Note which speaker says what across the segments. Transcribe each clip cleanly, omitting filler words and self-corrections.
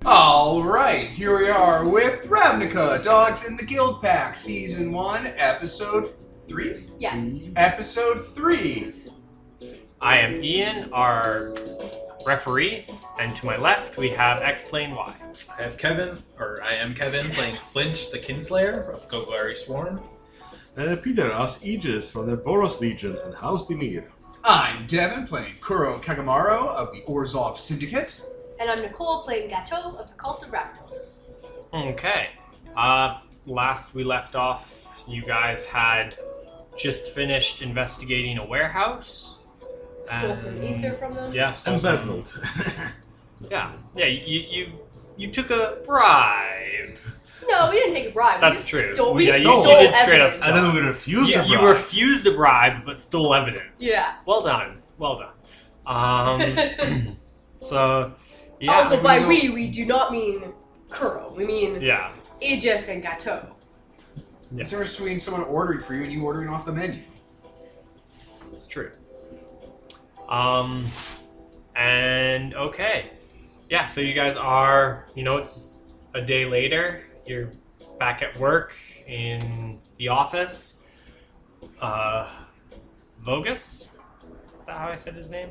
Speaker 1: Alright, here we are with Ravnica, Dogs in the Guild Pact, Season 1, Episode 3?
Speaker 2: Yeah.
Speaker 1: Episode 3.
Speaker 3: I am Ian, our referee, and to my left we have Explain Why.
Speaker 4: I am Kevin, playing Flinch, the Kinslayer of Gogari Swarm.
Speaker 5: And Peter as Aegis from the Boros Legion and House Dimir.
Speaker 1: I'm Devin, playing Kuro Kagamaro of the Orzhov Syndicate.
Speaker 2: And I'm Nicole, playing Gato of the Cult of Rakdos.
Speaker 3: Okay. Last we left off, you guys had just finished investigating a warehouse.
Speaker 2: Stole some ether from them.
Speaker 3: Yeah, stole some.
Speaker 5: Embezzled.
Speaker 3: Yeah. You took a bribe.
Speaker 2: No, we didn't take a bribe.
Speaker 3: That's
Speaker 2: we
Speaker 3: true.
Speaker 2: Stole, we
Speaker 3: Yeah, you
Speaker 2: stole
Speaker 3: did straight up
Speaker 2: evidence.
Speaker 3: steal.
Speaker 5: And then we refused the bribe.
Speaker 3: You refused a bribe, but stole evidence.
Speaker 2: Yeah.
Speaker 3: Well done. So, yeah.
Speaker 2: Also, by we do not mean Kuro. We mean
Speaker 3: Yeah.
Speaker 2: Aegis and Gato.
Speaker 3: Yeah.
Speaker 1: It's the difference between someone ordering for you and you ordering off the menu.
Speaker 3: It's true. And okay. Yeah, so you guys are, it's a day later. You're back at work in the office. Vogus? Is that how I said his name?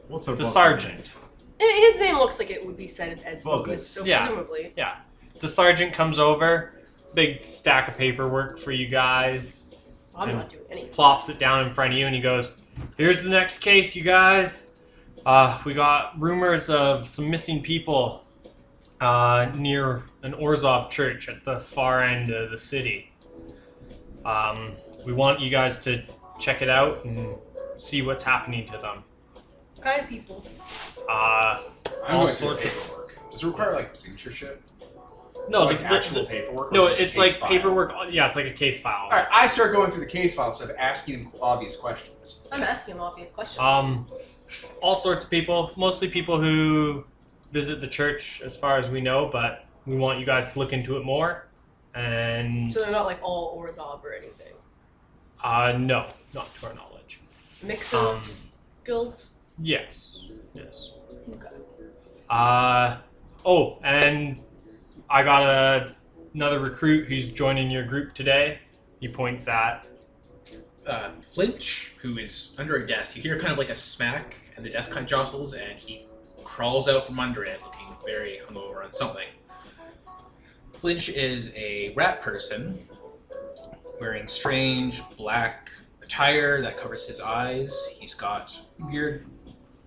Speaker 5: What's our
Speaker 3: The
Speaker 5: boss
Speaker 3: sergeant.
Speaker 2: His name looks like it would be said as
Speaker 5: Vogus.
Speaker 2: Vogus, so
Speaker 3: Yeah.
Speaker 2: presumably.
Speaker 3: Yeah. The sergeant comes over, big stack of paperwork for you guys.
Speaker 2: I'm
Speaker 3: And
Speaker 2: not doing anything.
Speaker 3: Plops it down in front of you and he goes, "Here's the next case, you guys. We got rumors of some missing people near an Orzhov church at the far end of the city. We want you guys to check it out and see what's happening to them.
Speaker 2: What kind of people?
Speaker 1: I'm
Speaker 3: All
Speaker 1: going through
Speaker 3: sorts of...
Speaker 1: paperwork. Does it require, like, signature shit?
Speaker 3: No,
Speaker 1: Like actual paperwork? or
Speaker 3: No,
Speaker 1: just a
Speaker 3: it's
Speaker 1: case
Speaker 3: like
Speaker 1: file?
Speaker 3: paperwork. Yeah, it's like a case file.
Speaker 1: Alright, I start going through the case file instead of asking him obvious questions.
Speaker 2: I'm asking him obvious questions.
Speaker 3: All sorts of people, mostly people who visit the church, as far as we know, but we want you guys to look into it more. And
Speaker 2: So they're not like all Orzhov or anything.
Speaker 3: no, not to our knowledge.
Speaker 2: Mix of guilds?
Speaker 3: Yes.
Speaker 2: Okay.
Speaker 3: Oh, and I got another recruit who's joining your group today. He points at
Speaker 4: Flinch, who is under a desk. You hear kind of like a smack, and the desk kind of jostles, and he crawls out from under it, looking very hungover on something. Flinch is a rat person, wearing strange black attire that covers his eyes. He's got weird,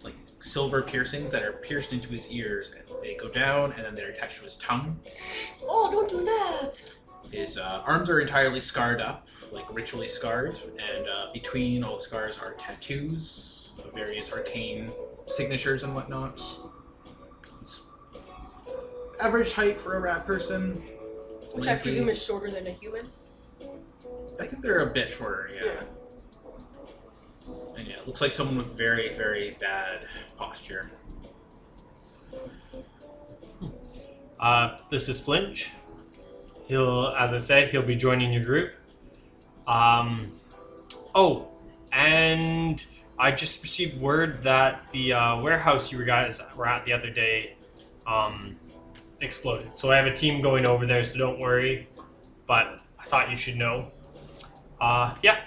Speaker 4: like, silver piercings that are pierced into his ears, and they go down, and then they're attached to his tongue.
Speaker 2: Oh, don't do that!
Speaker 4: His arms are entirely scarred up, like ritually scarred, and between all the scars are tattoos of various arcane signatures and whatnot. He's average height for a rat person.
Speaker 2: Which I presume is shorter than a human.
Speaker 4: I think they're a bit shorter, yeah. And yeah, it looks like someone with very, very bad posture.
Speaker 3: this is Flinch. As I say, he'll be joining your group. Oh, and I just received word that the warehouse you guys were at the other day exploded. So I have a team going over there, so don't worry. But I thought you should know. Yeah.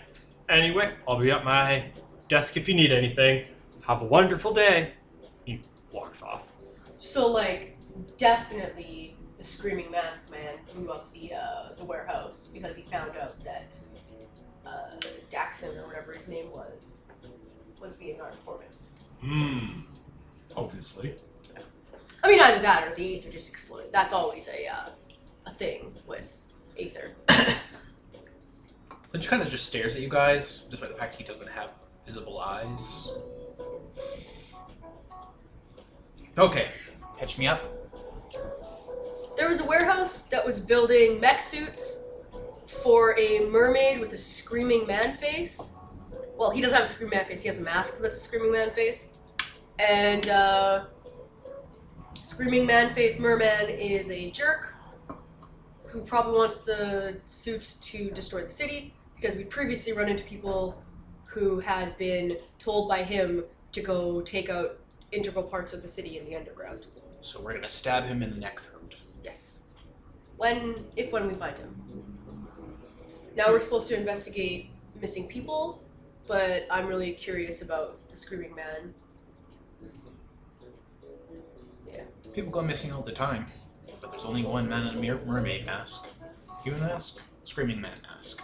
Speaker 3: Anyway, I'll be at my desk if you need anything. Have a wonderful day. He walks off.
Speaker 2: So, like, definitely the Screaming Masked Man blew up the warehouse because he found out that Daxon, or whatever his name was being our informant.
Speaker 5: Obviously.
Speaker 2: I mean, either that or the Aether just exploded. That's always a thing with Aether.
Speaker 4: Flinch kind of just stares at you guys, despite the fact he doesn't have visible eyes. Okay, catch me up.
Speaker 2: There was a warehouse that was building mech suits for a mermaid with a screaming man face. Well, he doesn't have a screaming man face, he has a mask that's a screaming man face. And screaming man face merman is a jerk who probably wants the suits to destroy the city, because we previously run into people who had been told by him to go take out integral parts of the city in the underground.
Speaker 4: So we're gonna stab him in the neck throat.
Speaker 2: Yes. When we find him. Now we're supposed to investigate missing people, but I'm really curious about the Screaming Man. Yeah.
Speaker 4: People go missing all the time, but there's only one man in a mermaid mask. Human mask? Screaming man mask.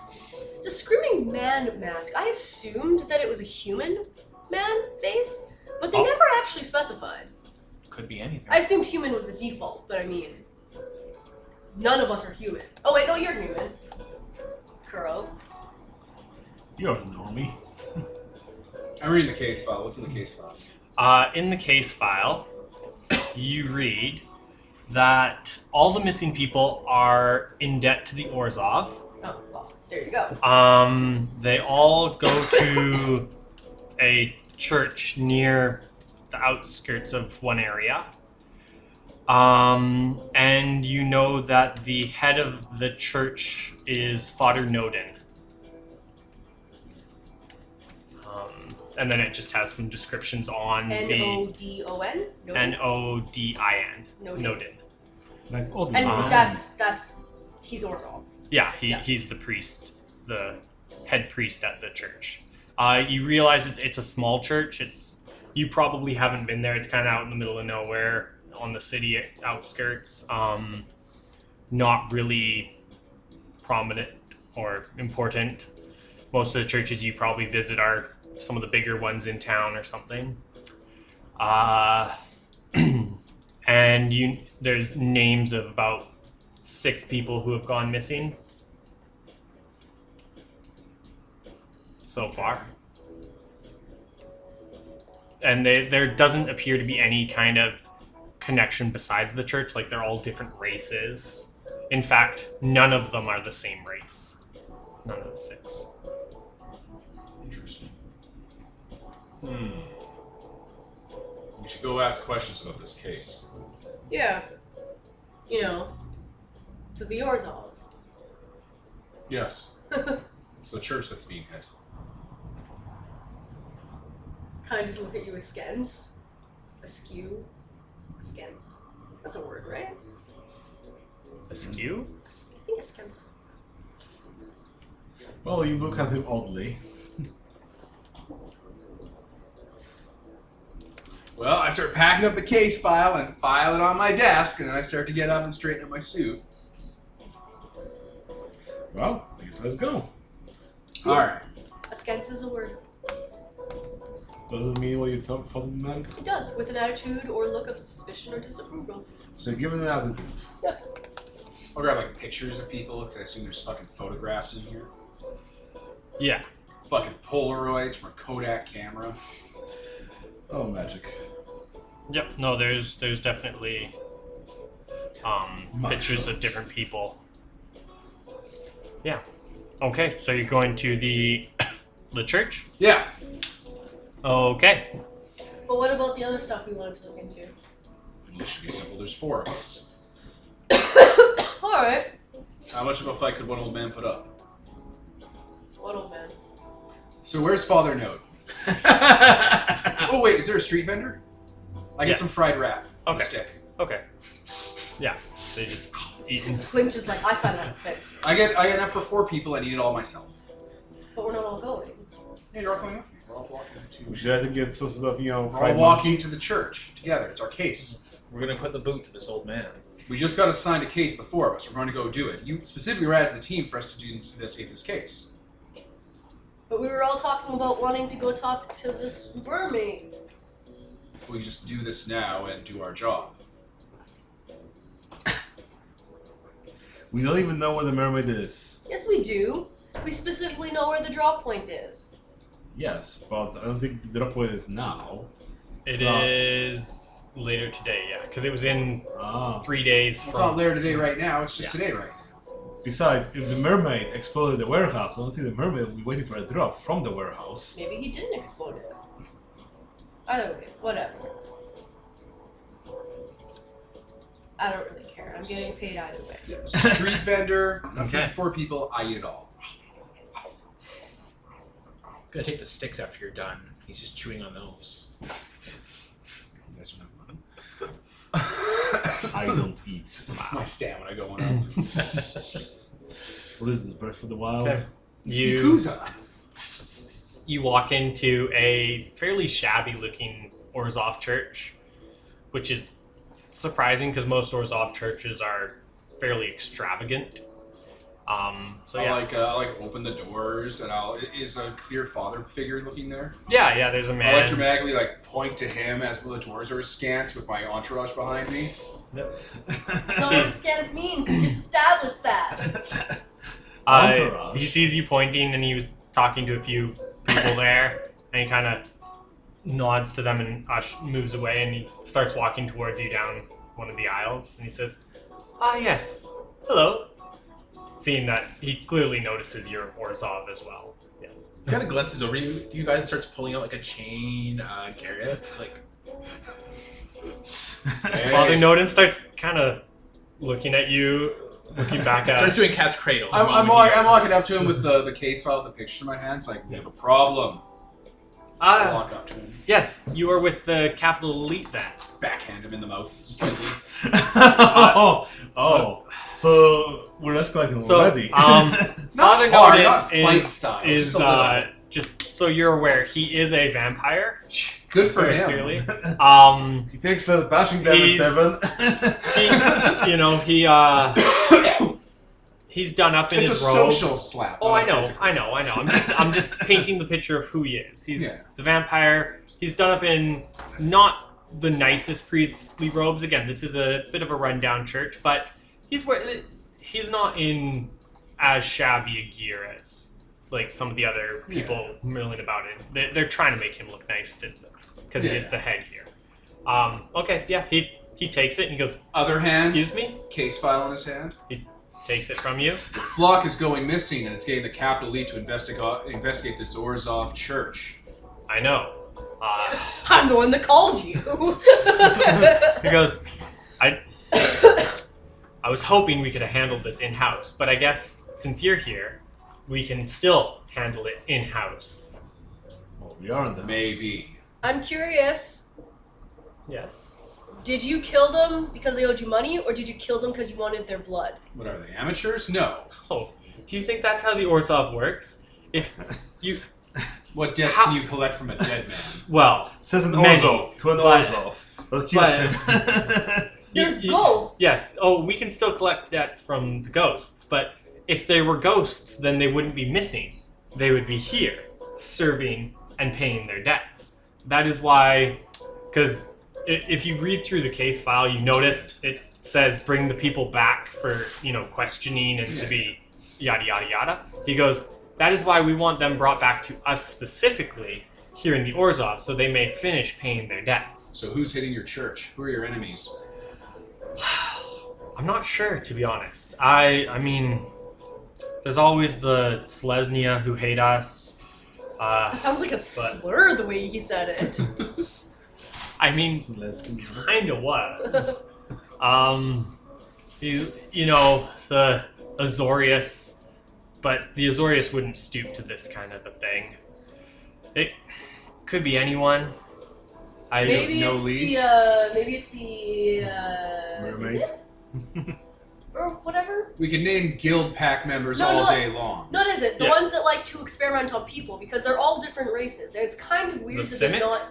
Speaker 2: It's a Screaming Man mask. I assumed that it was a human man face, but they never actually specified.
Speaker 4: Could be anything.
Speaker 2: I assumed human was the default, but I mean, none of us are human. Oh wait, no, you're human. Kuro.
Speaker 5: You're a normie.
Speaker 1: I'm reading the case file. What's in the case file?
Speaker 3: In the case file, you read that all the missing people are in debt to the Orzhov.
Speaker 2: Oh, well, there you go.
Speaker 3: They all go to a church near the outskirts of one area. And you know that the head of the church is Father Nodin. And then it just has some descriptions on the
Speaker 2: N-O-D-O-N?
Speaker 3: N-O-D-I-N.
Speaker 2: Nodin.
Speaker 5: Like all the
Speaker 2: And that's he's Orzhov.
Speaker 3: Yeah, he's the priest, the head priest at the church. You realize it's a small church. You probably haven't been there. It's kind of out in the middle of nowhere on the city outskirts. Not really prominent or important. Most of the churches you probably visit are some of the bigger ones in town or something. And there's names of about 6 people who have gone missing so far. And there doesn't appear to be any kind of connection besides the church. Like, they're all different races. In fact, none of them are the same race. None of the 6.
Speaker 1: Interesting. We should go ask questions about this case.
Speaker 2: Yeah. You know, to the Orzhov.
Speaker 1: Yes. It's the church that's being hit.
Speaker 2: Kind of just look at you askance. Askew. Askance. That's a word, right?
Speaker 3: Askew?
Speaker 2: I think askance.
Speaker 5: Well, you look at him oddly.
Speaker 1: Well, I start packing up the case file and file it on my desk, and then I start to get up and straighten up my suit.
Speaker 5: Well, I guess let's go.
Speaker 1: All right.
Speaker 2: Askance is a word.
Speaker 5: Doesn't mean what you thought it meant.
Speaker 2: It does, with an attitude or look of suspicion or disapproval.
Speaker 5: So give it an attitude.
Speaker 1: I'll grab like pictures of people because I assume there's fucking photographs in here.
Speaker 3: Yeah.
Speaker 1: Fucking Polaroids from a Kodak camera.
Speaker 5: Oh, magic.
Speaker 3: Yep. No, there's definitely pictures of different people. Yeah. Okay, so you're going to the church?
Speaker 1: Yeah.
Speaker 3: Okay.
Speaker 2: But what about the other stuff we wanted to look into?
Speaker 1: It should be simple. There's 4 of us.
Speaker 2: Alright.
Speaker 1: How much of a fight could one old man put up?
Speaker 2: What old man?
Speaker 1: So where's Father Note? Oh wait, is there a street vendor? I get
Speaker 3: Yes.
Speaker 1: some fried rat on a
Speaker 3: Okay.
Speaker 1: stick.
Speaker 3: Okay. Yeah. They just eating.
Speaker 2: Flinch is like, I find that offensive.
Speaker 1: I get enough for 4 people. I need it all myself.
Speaker 2: But we're not all going.
Speaker 1: Yeah, you're all coming with me. We're all walking
Speaker 5: We
Speaker 1: to.
Speaker 5: should have to get some sort of,
Speaker 1: We're all
Speaker 5: fried
Speaker 1: walking to the church together. It's our case.
Speaker 4: We're gonna put the boot to this old man.
Speaker 1: We just got assigned a case, the 4 of us. We're going to go do it. You specifically were added to the team for us to investigate this case.
Speaker 2: But we were all talking about wanting to go talk to this mermaid.
Speaker 1: We just do this now and do our job.
Speaker 5: We don't even know where the mermaid is.
Speaker 2: Yes, we do. We specifically know where the drop point is.
Speaker 5: Yes, but I don't think the drop point is now.
Speaker 3: It
Speaker 5: Plus.
Speaker 3: is later today, yeah, because it was in
Speaker 5: Ah.
Speaker 3: 3 days
Speaker 1: It's not
Speaker 3: from.
Speaker 1: there today right now. It's just
Speaker 3: Yeah.
Speaker 1: today right now.
Speaker 5: Besides, if the mermaid exploded the warehouse, I don't think the mermaid will be waiting for a drop from the warehouse.
Speaker 2: Maybe he didn't explode it. Either way, whatever. I don't really care. I'm getting paid either way.
Speaker 1: Yeah, street vendor,
Speaker 3: Okay.
Speaker 1: 4 people, I eat it all.
Speaker 4: Gonna take the sticks after you're done. He's just chewing on those.
Speaker 1: You guys don't have money.
Speaker 5: I don't eat.
Speaker 1: My stamina going up.
Speaker 5: What is this? Breath of the Wild?
Speaker 3: Okay.
Speaker 1: It's
Speaker 3: You
Speaker 1: Yakuza.
Speaker 3: you walk into a fairly shabby-looking Orzhov church, which is surprising because most Orzhov churches are fairly extravagant. So
Speaker 1: I
Speaker 3: yeah,
Speaker 1: like open the doors and is a clear father figure looking there?
Speaker 3: yeah. There's a
Speaker 1: I
Speaker 3: man.
Speaker 1: like dramatically point to him as the doors are askance with my entourage behind me.
Speaker 3: Yep.
Speaker 2: That's not what askance means. We just established that.
Speaker 5: Entourage.
Speaker 3: He sees you pointing, and he was talking to a few people there, and he kind of nods to them and moves away, and he starts walking towards you down one of the aisles, and he says, "Ah, yes, hello." Seeing that he clearly notices you're Orzhov as well. Yes.
Speaker 4: He kind of glances over you guys and starts pulling out like a chain. Garrett, it's like,
Speaker 1: Hey.
Speaker 3: Father Nodin starts kind of looking at you, looking back
Speaker 4: starts
Speaker 3: at.
Speaker 4: doing cat's cradle.
Speaker 1: I'm walking up to him with the case file with the pictures in my hands, like, we have a problem. I walk up to him,
Speaker 3: Yes, you are with the Capital Elite then.
Speaker 1: backhand him in the mouth slightly.
Speaker 5: So we're escalating
Speaker 3: So,
Speaker 5: already.
Speaker 3: Father
Speaker 1: Not hard,
Speaker 3: Nodin
Speaker 1: not fight
Speaker 3: is
Speaker 1: style,
Speaker 3: is
Speaker 1: just a little.
Speaker 3: just so you're aware, he is a vampire.
Speaker 1: Good for
Speaker 3: Very
Speaker 1: him.
Speaker 3: clearly.
Speaker 5: He takes the bashing damage,
Speaker 3: Devin. He's done up in
Speaker 1: It's a
Speaker 3: his robes.
Speaker 1: social slap.
Speaker 3: Oh,
Speaker 1: not
Speaker 3: I
Speaker 1: a
Speaker 3: know.
Speaker 1: physical
Speaker 3: I'm just painting the picture of who he is. He's
Speaker 1: Yeah.
Speaker 3: a vampire. He's done up in not the nicest priestly robes. Again, this is a bit of a rundown church, but he's not in as shabby a gear as like some of the other people milling about in. They're trying to make him look nice because he is the head here. Okay, yeah, he takes it and he goes,
Speaker 1: Other hand,
Speaker 3: "Excuse me."
Speaker 1: case file in his hand.
Speaker 3: He takes it from you.
Speaker 1: The flock is going missing, and it's getting the Capital Elite to investigate this Orzhov church.
Speaker 3: I know.
Speaker 2: I'm the one that called you.
Speaker 3: He goes, I was hoping we could have handled this in-house, but I guess since you're here, we can still handle it in-house.
Speaker 5: Well, we are in the house.
Speaker 1: Maybe.
Speaker 2: I'm curious.
Speaker 3: Yes.
Speaker 2: Did you kill them because they owed you money, or did you kill them because you wanted their blood?
Speaker 1: What are they, amateurs? No.
Speaker 3: Oh, do you think that's how the Orzhov works? If you...
Speaker 1: What debts
Speaker 3: How-
Speaker 1: can you collect from a dead man?
Speaker 3: Well,
Speaker 5: Says an
Speaker 3: Many,
Speaker 5: Orzhov to an
Speaker 3: but-
Speaker 5: Orzhov. Accuse him.
Speaker 2: There's ghosts.
Speaker 3: Yes. Oh, we can still collect debts from the ghosts, but if they were ghosts, then they wouldn't be missing. They would be here, serving and paying their debts. That is why, because if you read through the case file, you notice it says bring the people back for, questioning and to be yada, yada, yada. He goes, that is why we want them brought back to us specifically here in the Orzhov, so they may finish paying their debts.
Speaker 1: So who's hitting your church? Who are your enemies?
Speaker 3: I'm not sure, to be honest. I mean, there's always the Selesnya who hate us.
Speaker 2: It sounds like a slur the way he said it.
Speaker 3: I mean, kind of was. He's, the Azorius, but the Azorius wouldn't stoop to this kind of a thing. It could be anyone.
Speaker 2: Maybe
Speaker 1: no
Speaker 2: it's
Speaker 1: leads?
Speaker 2: maybe it's the
Speaker 5: Mermaid.
Speaker 2: Is it? Or whatever.
Speaker 1: We can name guild pack members
Speaker 2: No,
Speaker 1: all
Speaker 2: no.
Speaker 1: day long.
Speaker 2: No, it isn't. The
Speaker 3: Yes.
Speaker 2: ones that like to experiment on people, because they're all different races. And it's kind of weird
Speaker 3: The
Speaker 2: that there's
Speaker 3: Simic?
Speaker 2: not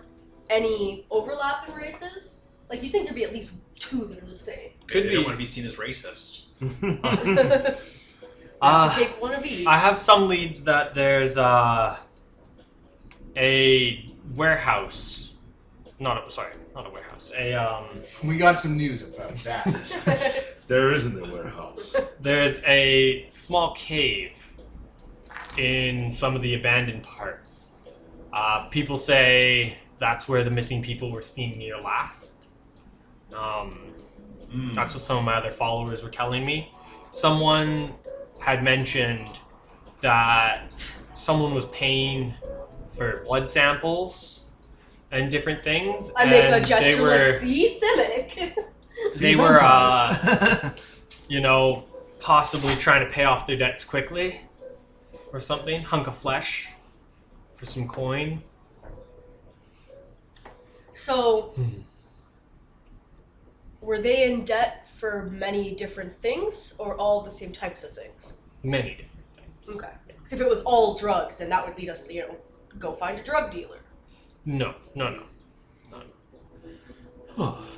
Speaker 2: any overlap in races. Like, you'd think there'd be at least 2 that are the same.
Speaker 3: Could
Speaker 4: They
Speaker 3: be.
Speaker 4: don't want to be seen as racist.
Speaker 2: Take one of each.
Speaker 3: I have some leads that there's a warehouse. Not a warehouse.
Speaker 1: We got some news about that.
Speaker 5: There isn't a warehouse.
Speaker 3: There's a small cave in some of the abandoned parts. People say that's where the missing people were seen near last. That's what some of my other followers were telling me. Someone had mentioned that someone was paying for blood samples and different things.
Speaker 2: I make a
Speaker 3: and
Speaker 2: gesture
Speaker 3: they were,
Speaker 2: like, see, Simic.
Speaker 3: they were, you know, possibly trying to pay off their debts quickly or something. Hunk of flesh for some coin.
Speaker 2: So, were they in debt for many different things, or all the same types of things?
Speaker 3: Many different things.
Speaker 2: Okay. Because if it was all drugs, then that would lead us to, go find a drug dealer.
Speaker 3: No.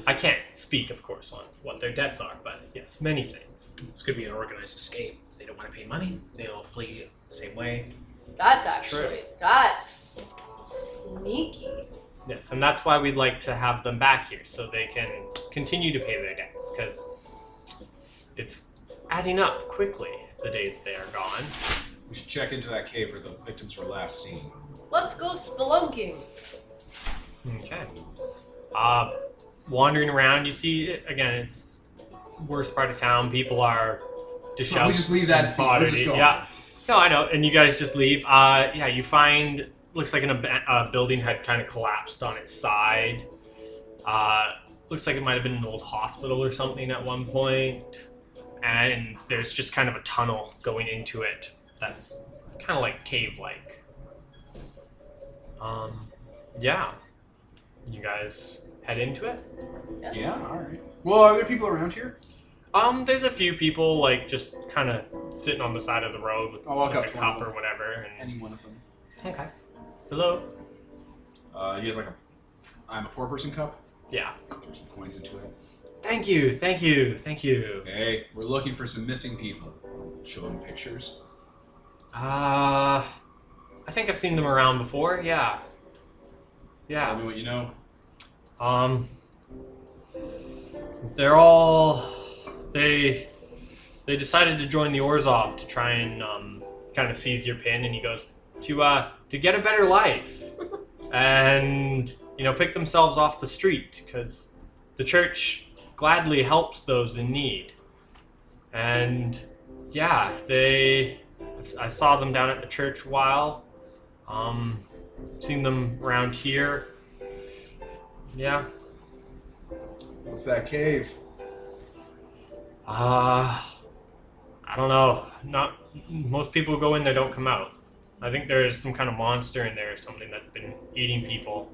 Speaker 3: I can't speak, of course, on what their debts are, but yes, many things.
Speaker 4: This could be an organized escape. If they don't want to pay money, they'll flee the same way.
Speaker 2: That's sneaky.
Speaker 3: Yes, and that's why we'd like to have them back here, so they can continue to pay their debts, because it's adding up quickly the days they are gone.
Speaker 1: We should check into that cave where the victims were last seen.
Speaker 2: Let's go spelunking.
Speaker 3: Okay. Wandering around, you see, again, it's worst part of town. People are disheveled.
Speaker 1: We just leave that scene. We're just going.
Speaker 3: Yeah. No, I know. And you guys just leave. Yeah, you find, looks like a building had kind of collapsed on its side. Looks like it might have been an old hospital or something at one point. And there's just kind of a tunnel going into it that's kind of like cave-like. Yeah. You guys head into it?
Speaker 1: Yeah, alright. Well, are there people around here?
Speaker 3: There's a few people, like, just kind of sitting on the side of the road with
Speaker 1: I'll walk
Speaker 3: like
Speaker 1: up
Speaker 3: a
Speaker 1: to
Speaker 3: cup
Speaker 1: one of
Speaker 3: or whatever. And...
Speaker 1: Any one of them.
Speaker 3: Okay. Hello?
Speaker 1: He has like I'm a poor person cup.
Speaker 3: Yeah.
Speaker 1: Throw some coins into it.
Speaker 3: Thank you.
Speaker 1: Hey, we're looking for some missing people. Show them pictures.
Speaker 3: I think I've seen them around before, yeah.
Speaker 1: Tell me what you know.
Speaker 3: They're all... They decided to join the Orzhov to try and kind of seize your pin, and he goes, to get a better life. And, pick themselves off the street, because the church gladly helps those in need. And, yeah, I saw them down at the church a while. Seen them around here. Yeah.
Speaker 1: What's that cave?
Speaker 3: I don't know. Most people who go in there don't come out. I think there's some kind of monster in there or something that's been eating people.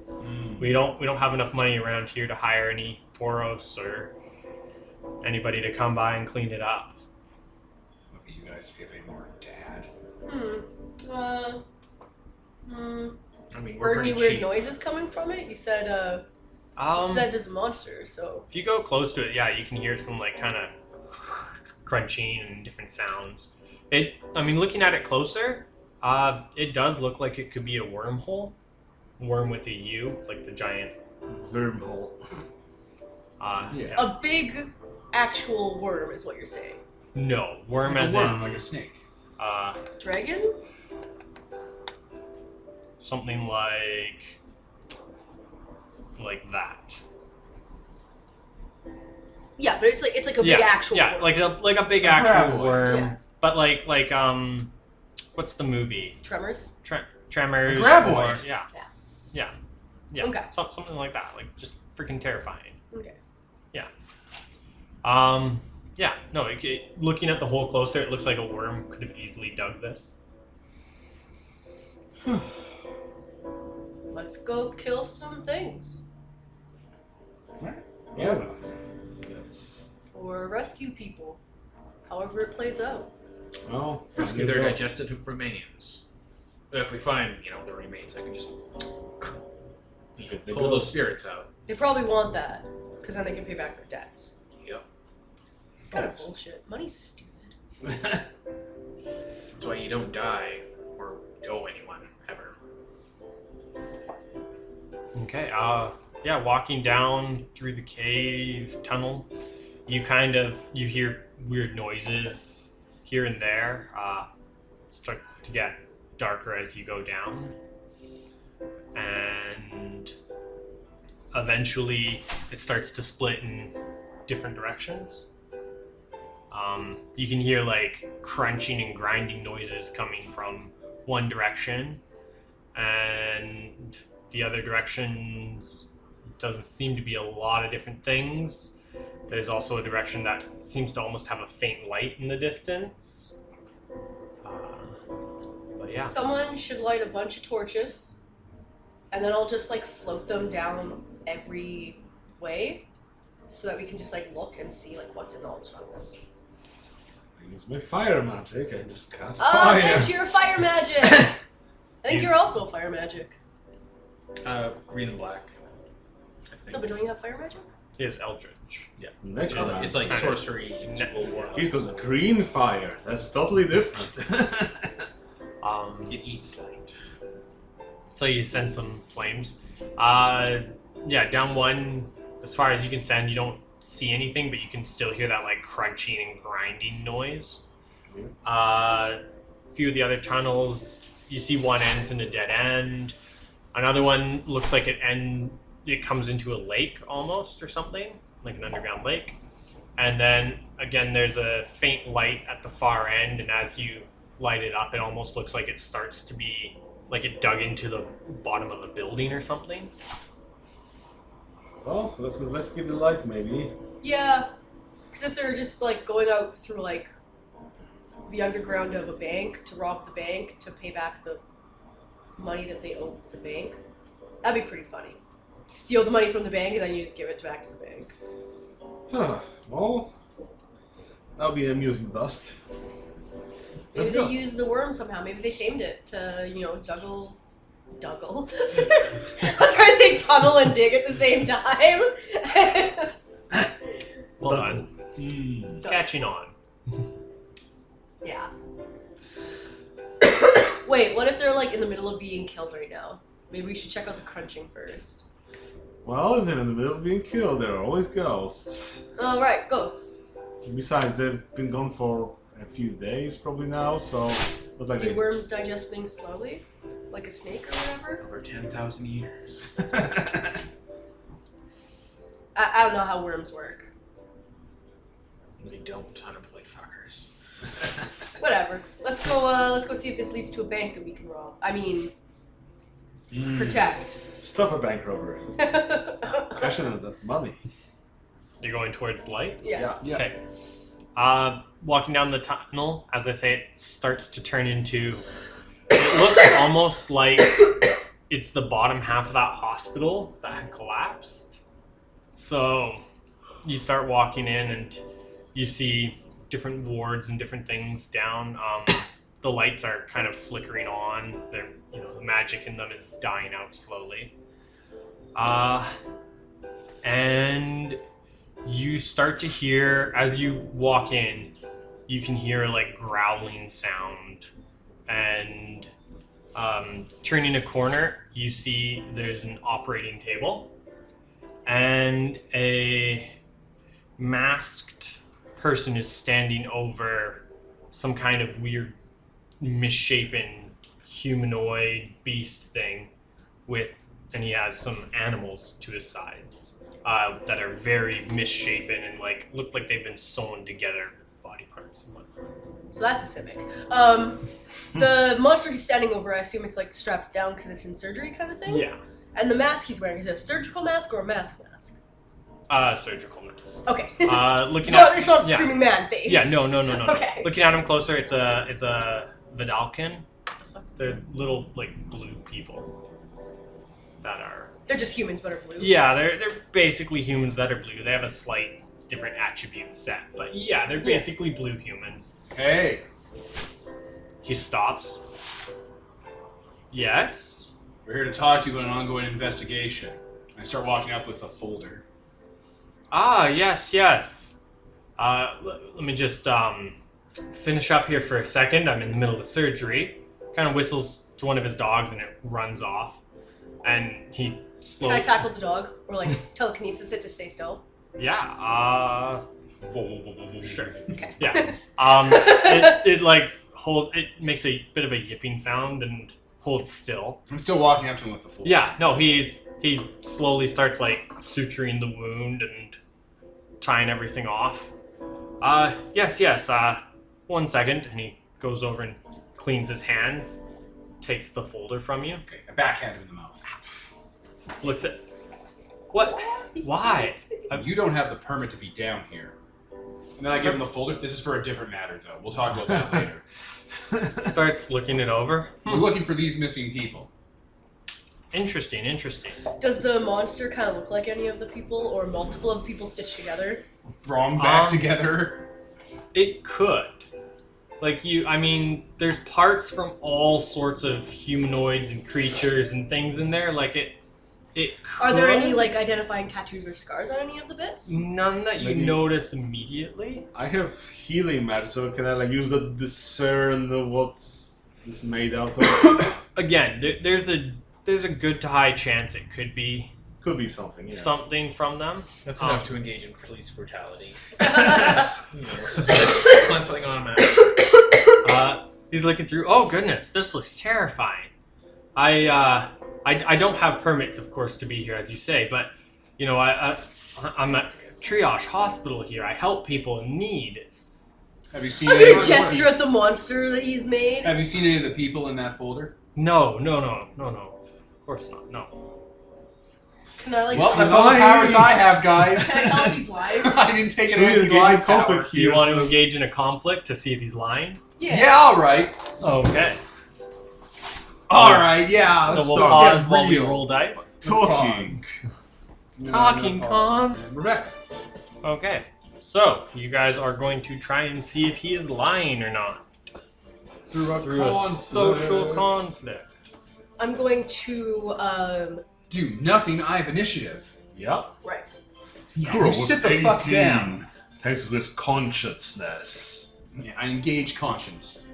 Speaker 3: We don't have enough money around here to hire any poros or anybody to come by and clean it up.
Speaker 1: Look at you guys if you have any more dad.
Speaker 4: I mean, we're
Speaker 2: Were
Speaker 4: pretty
Speaker 2: any weird
Speaker 4: cheap.
Speaker 2: noises coming from it? You said there's a monster, so...
Speaker 3: If you go close to it, yeah, you can hear some like kind of crunching and different sounds. Looking at it closer, it does look like it could be a wormhole. Worm with a U, like the giant
Speaker 5: Wormhole.
Speaker 3: Yeah.
Speaker 2: A big, actual worm is what you're saying.
Speaker 3: No, worm
Speaker 1: Like
Speaker 3: as
Speaker 1: a worm,
Speaker 3: in
Speaker 1: like a snake.
Speaker 2: Dragon?
Speaker 3: something like that.
Speaker 2: Yeah, but it's like a big actual worm.
Speaker 3: like a big
Speaker 1: A
Speaker 3: actual
Speaker 1: graboid.
Speaker 3: worm,
Speaker 2: Yeah.
Speaker 3: but like what's the movie?
Speaker 2: Tremors?
Speaker 3: Tremors.
Speaker 1: A graboid.
Speaker 3: Or- yeah.
Speaker 2: Okay.
Speaker 3: Something like that, like just freaking terrifying.
Speaker 2: Okay.
Speaker 3: Looking at the hole closer, it looks like a worm could have easily dug this.
Speaker 2: Let's go kill some things.
Speaker 1: Yeah.
Speaker 5: That's...
Speaker 2: Or rescue people. However it plays out.
Speaker 5: Well,
Speaker 4: Rescue their digested remains. If we find, the remains, I can just
Speaker 5: Get the
Speaker 4: pull those
Speaker 5: ghosts.
Speaker 4: spirits out.
Speaker 2: They probably want that, because then they can pay back their debts.
Speaker 4: Yep.
Speaker 2: Kind of bullshit. Money's stupid.
Speaker 4: That's why you don't die or owe anyone ever.
Speaker 3: Okay, walking down through the cave tunnel, you hear weird noises here and there. Starts to get darker as you go down. And eventually it starts to split in different directions. You can hear like crunching and grinding noises coming from one direction, and the other directions doesn't seem to be a lot of different things. There's also a direction that seems to almost have a faint light in the distance. But yeah.
Speaker 2: Someone should light a bunch of torches, and then I'll just like float them down every way, so that we can just like look and see like what's in all the tunnels.
Speaker 5: I use my fire magic and just cast
Speaker 2: Oh,
Speaker 5: fire.
Speaker 2: that's your fire magic! I think you're also a fire magic.
Speaker 4: Green and black. I think.
Speaker 2: No, but don't you have fire magic?
Speaker 3: Is Eldritch.
Speaker 4: Yeah.
Speaker 5: Next
Speaker 4: It's,
Speaker 5: round.
Speaker 4: it's like sorcery, evil warlock.
Speaker 5: He's got green fire. That's totally different.
Speaker 4: It eats light.
Speaker 3: So you send some flames. Yeah, down one, as far as you can send, you don't see anything, but you can still hear that like crunching and grinding noise. A few of the other tunnels, you see one ends in a dead end. Another one looks like it comes into a lake almost or something, like an underground lake. And then again, there's a faint light at the far end, and as you light it up, it almost looks like it starts to be like it dug into the bottom of a building or something.
Speaker 5: Well, let's investigate the light, maybe.
Speaker 2: Yeah, because if they're just like going out through like the underground of a bank to rob the bank to pay back the money that they owe the bank, that'd be pretty funny. Steal the money from the bank and then you just give it back to the bank.
Speaker 5: Huh. Well, that'll be an amusing bust.
Speaker 2: Maybe
Speaker 5: Let's
Speaker 2: they
Speaker 5: go.
Speaker 2: used the worm somehow. Maybe they tamed it to, Duggle. I was trying to say tunnel and dig at the same time.
Speaker 3: Well done.
Speaker 2: So,
Speaker 3: Catching on.
Speaker 2: yeah. Wait, what if they're like in the middle of being killed right now? Maybe we should check out the crunching first.
Speaker 5: Well, if they're in the middle of being killed, there are always ghosts.
Speaker 2: Oh, right, ghosts.
Speaker 5: Besides, they've been gone for a few days probably now, so... But like
Speaker 2: Do
Speaker 5: they...
Speaker 2: worms digest things slowly? Like a snake or whatever?
Speaker 4: Over 10,000 years.
Speaker 2: I don't know how worms work.
Speaker 4: They don't, unemployed fuckers.
Speaker 2: Whatever. Let's go see if this leads to a bank that we can rob. I mean, protect.
Speaker 5: Stop a bank robbery. Cash in that money.
Speaker 3: You're going towards light?
Speaker 2: Yeah.
Speaker 3: Okay. Walking down the tunnel, as I say, it starts to turn into... It looks almost like it's the bottom half of that hospital that had collapsed. So you start walking in and you see different wards and different things down. The lights are kind of flickering on. They're, the magic in them is dying out slowly. And you start to hear, as you walk in, you can hear like growling sound. And turning a corner, you see there's an operating table and a masked person is standing over some kind of weird misshapen humanoid beast thing and he has some animals to his sides that are very misshapen and like look like they've been sewn together, body parts and whatnot.
Speaker 2: So that's a civic. The monster he's standing over, I assume it's like strapped down because it's in surgery kind of thing?
Speaker 3: Yeah.
Speaker 2: And the mask he's wearing, is it a surgical mask or a mask?
Speaker 3: Surgical mask.
Speaker 2: Okay.
Speaker 3: Looking
Speaker 2: So
Speaker 3: at
Speaker 2: it's not a
Speaker 3: yeah.
Speaker 2: screaming man face.
Speaker 3: Yeah, no.
Speaker 2: Okay.
Speaker 3: Looking at him closer, it's a Vidalkin. They're little like blue people that are.
Speaker 2: They're just humans but are blue.
Speaker 3: Yeah, they're basically humans that are blue. They have a slight different attribute set, but yeah, they're basically blue humans.
Speaker 1: Hey,
Speaker 3: He stops. Yes.
Speaker 1: we're here to talk to you about an ongoing investigation. I start walking up with a folder.
Speaker 3: Ah, yes. Let me just finish up here for a second. I'm in the middle of surgery. Kind of whistles to one of his dogs and it runs off. And he
Speaker 2: Can
Speaker 3: slowly...
Speaker 2: I tackle the dog? Or like telekinesis it to stay still?
Speaker 3: Yeah, sure.
Speaker 2: Okay.
Speaker 3: Yeah. It makes a bit of a yipping sound and holds still.
Speaker 1: I'm still walking up to him with the folder.
Speaker 3: Yeah, no, he slowly starts like suturing the wound and tying everything off. Yes, 1 second, and he goes over and cleans his hands, takes the folder from you,
Speaker 1: Okay, I backhand him in the mouth.
Speaker 3: looks at... What? Why?
Speaker 1: You don't have the permit to be down here. And then I give him the folder. This is for a different matter, though. We'll talk about that later.
Speaker 3: Starts looking it over.
Speaker 1: We're looking for these missing people.
Speaker 3: Interesting.
Speaker 2: Does the monster kind of look like any of the people, or multiple of people stitched together?
Speaker 1: Thrown back together.
Speaker 3: It could. There's parts from all sorts of humanoids and creatures and things in there. It could.
Speaker 2: Are there any identifying tattoos or scars on any of the bits?
Speaker 3: None that you notice immediately.
Speaker 5: I have healing magic, so can I use the discern what's this made out of?
Speaker 3: Again, there's a good to high chance it could be
Speaker 5: something. Yeah.
Speaker 3: something from them.
Speaker 4: That's enough to engage in police brutality. Just plant something on a map.
Speaker 3: He's looking through. Oh goodness, this looks terrifying. I don't have permits, of course, to be here, as you say, but I'm at triage hospital here. I help people in need.
Speaker 1: Have you seen
Speaker 2: I'm
Speaker 1: any
Speaker 2: gonna gesture at the monster that he's made.
Speaker 1: Have you seen any of the people in that folder?
Speaker 3: No. Of course not. No.
Speaker 2: Can I
Speaker 1: Well, that's all the powers I have, guys.
Speaker 2: Can I tell if he's lying?
Speaker 1: I didn't take
Speaker 5: Should
Speaker 1: an
Speaker 5: we engage
Speaker 1: anti-lie
Speaker 5: in conflict
Speaker 1: power.
Speaker 3: Do you
Speaker 5: here,
Speaker 3: want to
Speaker 5: so-
Speaker 3: engage in a conflict to see if he's lying?
Speaker 1: Yeah, all right.
Speaker 3: Okay.
Speaker 1: All right, yeah.
Speaker 3: So
Speaker 1: let's
Speaker 3: we'll
Speaker 1: start.
Speaker 3: pause
Speaker 1: Get
Speaker 3: while we
Speaker 1: real.
Speaker 3: roll dice.
Speaker 5: Talking.
Speaker 3: Talking con.
Speaker 1: Rebecca.
Speaker 3: Okay. So you guys are going to try and see if he is lying or not
Speaker 1: Through
Speaker 3: through a social conflict.
Speaker 2: I'm going to
Speaker 1: Do nothing. I have initiative.
Speaker 3: Yep.
Speaker 2: right.
Speaker 1: Yeah,
Speaker 5: Cool,
Speaker 1: you sit the fuck
Speaker 5: 18.
Speaker 1: down.
Speaker 5: Takes with consciousness.
Speaker 1: Yeah, I engage conscience.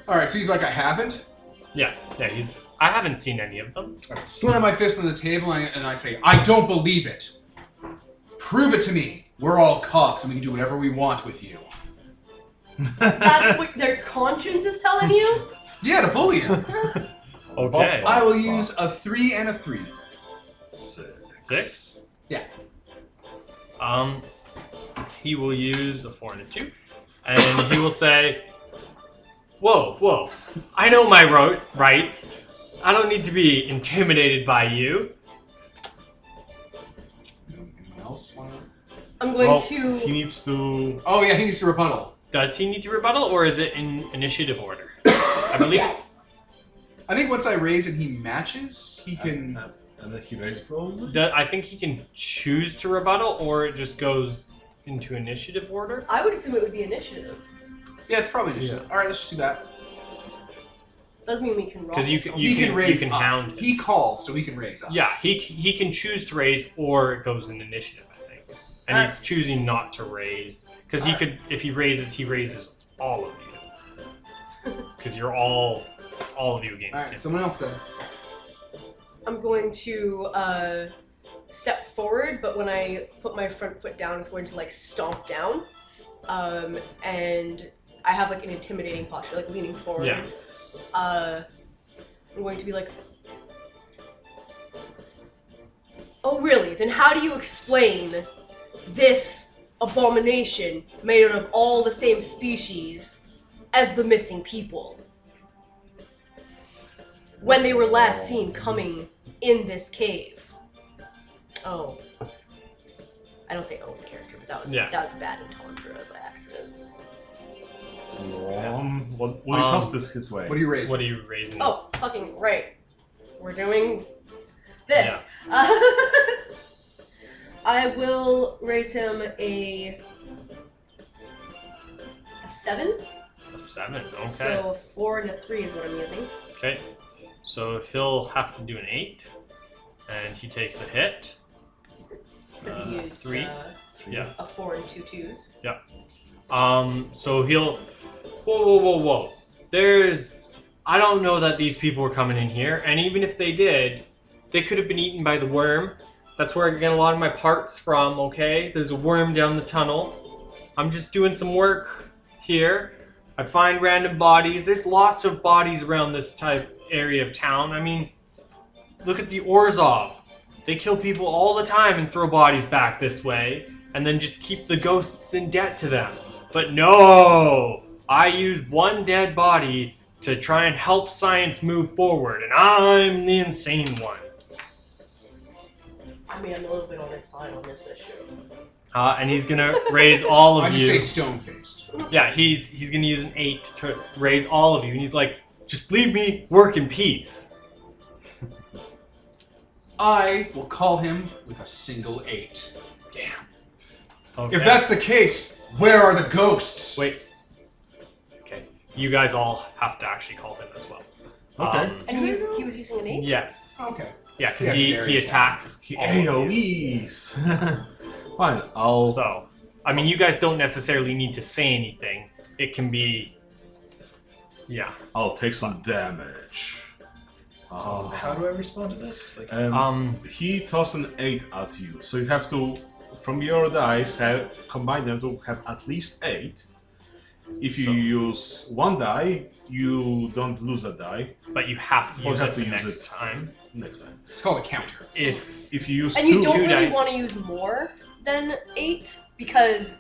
Speaker 1: All right, so he's like, I haven't.
Speaker 3: Yeah. I haven't seen any of them.
Speaker 1: Slam my fist on the table and I say, I don't believe it. Prove it to me. We're all cops and we can do whatever we want with you.
Speaker 2: That's what their conscience is telling you?
Speaker 1: Yeah, to bully him.
Speaker 3: Okay.
Speaker 1: I will use a 3 and a 3.
Speaker 3: 6.
Speaker 1: Yeah.
Speaker 3: He will use a 4 and a 2, and he will say, "Whoa! I know my rights. I don't need to be intimidated by you."
Speaker 1: Anyone else want to?
Speaker 2: I'm going
Speaker 5: Well,
Speaker 2: to.
Speaker 5: he needs to.
Speaker 1: Oh yeah, he needs to rebuttal.
Speaker 3: Does he need to rebuttal, or is it in initiative order? I believe it's.
Speaker 1: I think once I raise and he matches, he can.
Speaker 5: And then he raises probably.
Speaker 3: I think he can choose to rebuttal, or it just goes into initiative order.
Speaker 2: I would assume it would be initiative.
Speaker 1: Yeah, it's probably initiative. All right, let's just do that.
Speaker 2: Doesn't mean we can roll.
Speaker 3: Because you
Speaker 2: so-
Speaker 3: can-
Speaker 1: He can raise
Speaker 3: you can
Speaker 1: us.
Speaker 3: hound him.
Speaker 1: He called, so he can raise us.
Speaker 3: Yeah, he can choose to raise, or it goes in initiative. I think, and he's choosing not to raise because he could. If he raises all of you. Because it's all of you against
Speaker 1: All
Speaker 3: him.
Speaker 1: right, someone else then.
Speaker 2: I'm going to step forward, but when I put my front foot down, it's going to stomp down. And I have an intimidating posture, leaning forward.
Speaker 3: Yeah.
Speaker 2: I'm going to be like, "Oh really? Then how do you explain this abomination made out of all the same species as the missing people? When they were last seen coming in this cave." Oh. I don't say oh in character, but that was a bad entendre by accident.
Speaker 5: What will he toss this his way?
Speaker 1: What do you raise?
Speaker 3: What are you raising?
Speaker 2: Oh, fucking right. We're doing this. I will raise him a 7.
Speaker 3: A 7. Okay.
Speaker 2: So a 4 and a 3 is what I'm using.
Speaker 3: Okay. So he'll have to do an 8, and he takes a hit.
Speaker 2: Because he used
Speaker 3: 3. Yeah.
Speaker 2: a 4 and 2 2s.
Speaker 3: So he'll. Whoa! I don't know that these people were coming in here, and even if they did, they could have been eaten by the worm. That's where I get a lot of my parts from. Okay, there's a worm down the tunnel. I'm just doing some work here. I find random bodies. There's lots of bodies around this type area of town. I mean, look at the Orzhov. They kill people all the time and throw bodies back this way, and then just keep the ghosts in debt to them. But no! I use one dead body to try and help science move forward, and I'm the insane one.
Speaker 2: I mean, I'm a little bit on his side on this issue.
Speaker 3: And he's gonna raise all
Speaker 1: I
Speaker 3: of
Speaker 1: just
Speaker 3: you.
Speaker 1: stay stone-faced.
Speaker 3: Yeah, he's gonna use an 8 to raise all of you, and he's like, just leave me work in peace.
Speaker 1: I will call him with a single 8. Damn.
Speaker 3: Okay.
Speaker 1: If that's the case, where are the ghosts?
Speaker 3: Wait. Okay. You guys all have to actually call him as well.
Speaker 5: Okay.
Speaker 2: And he was using an 8?
Speaker 3: Yes.
Speaker 1: Okay.
Speaker 3: Yeah, because
Speaker 1: Yeah,
Speaker 3: he
Speaker 1: he's
Speaker 3: attacks.
Speaker 5: He
Speaker 3: all of you.
Speaker 5: AoEs. Fine, I'll.
Speaker 3: So, I mean, you guys don't necessarily need to say anything. It can be. Yeah.
Speaker 5: I'll take some damage.
Speaker 4: How do I respond to this? Like,
Speaker 5: He tossed an 8 at you, so you have to, from your dice, combine them to have at least 8. If you use one die, you don't lose a die
Speaker 3: But you have to
Speaker 5: Or
Speaker 3: use
Speaker 5: have
Speaker 3: it
Speaker 5: to
Speaker 3: the
Speaker 5: use
Speaker 3: next
Speaker 5: it.
Speaker 3: time.
Speaker 5: next time.
Speaker 1: It's called a counter.
Speaker 5: If you use
Speaker 2: And
Speaker 5: two,
Speaker 2: you don't
Speaker 3: two
Speaker 2: really
Speaker 3: dice.
Speaker 2: want to use more than 8 because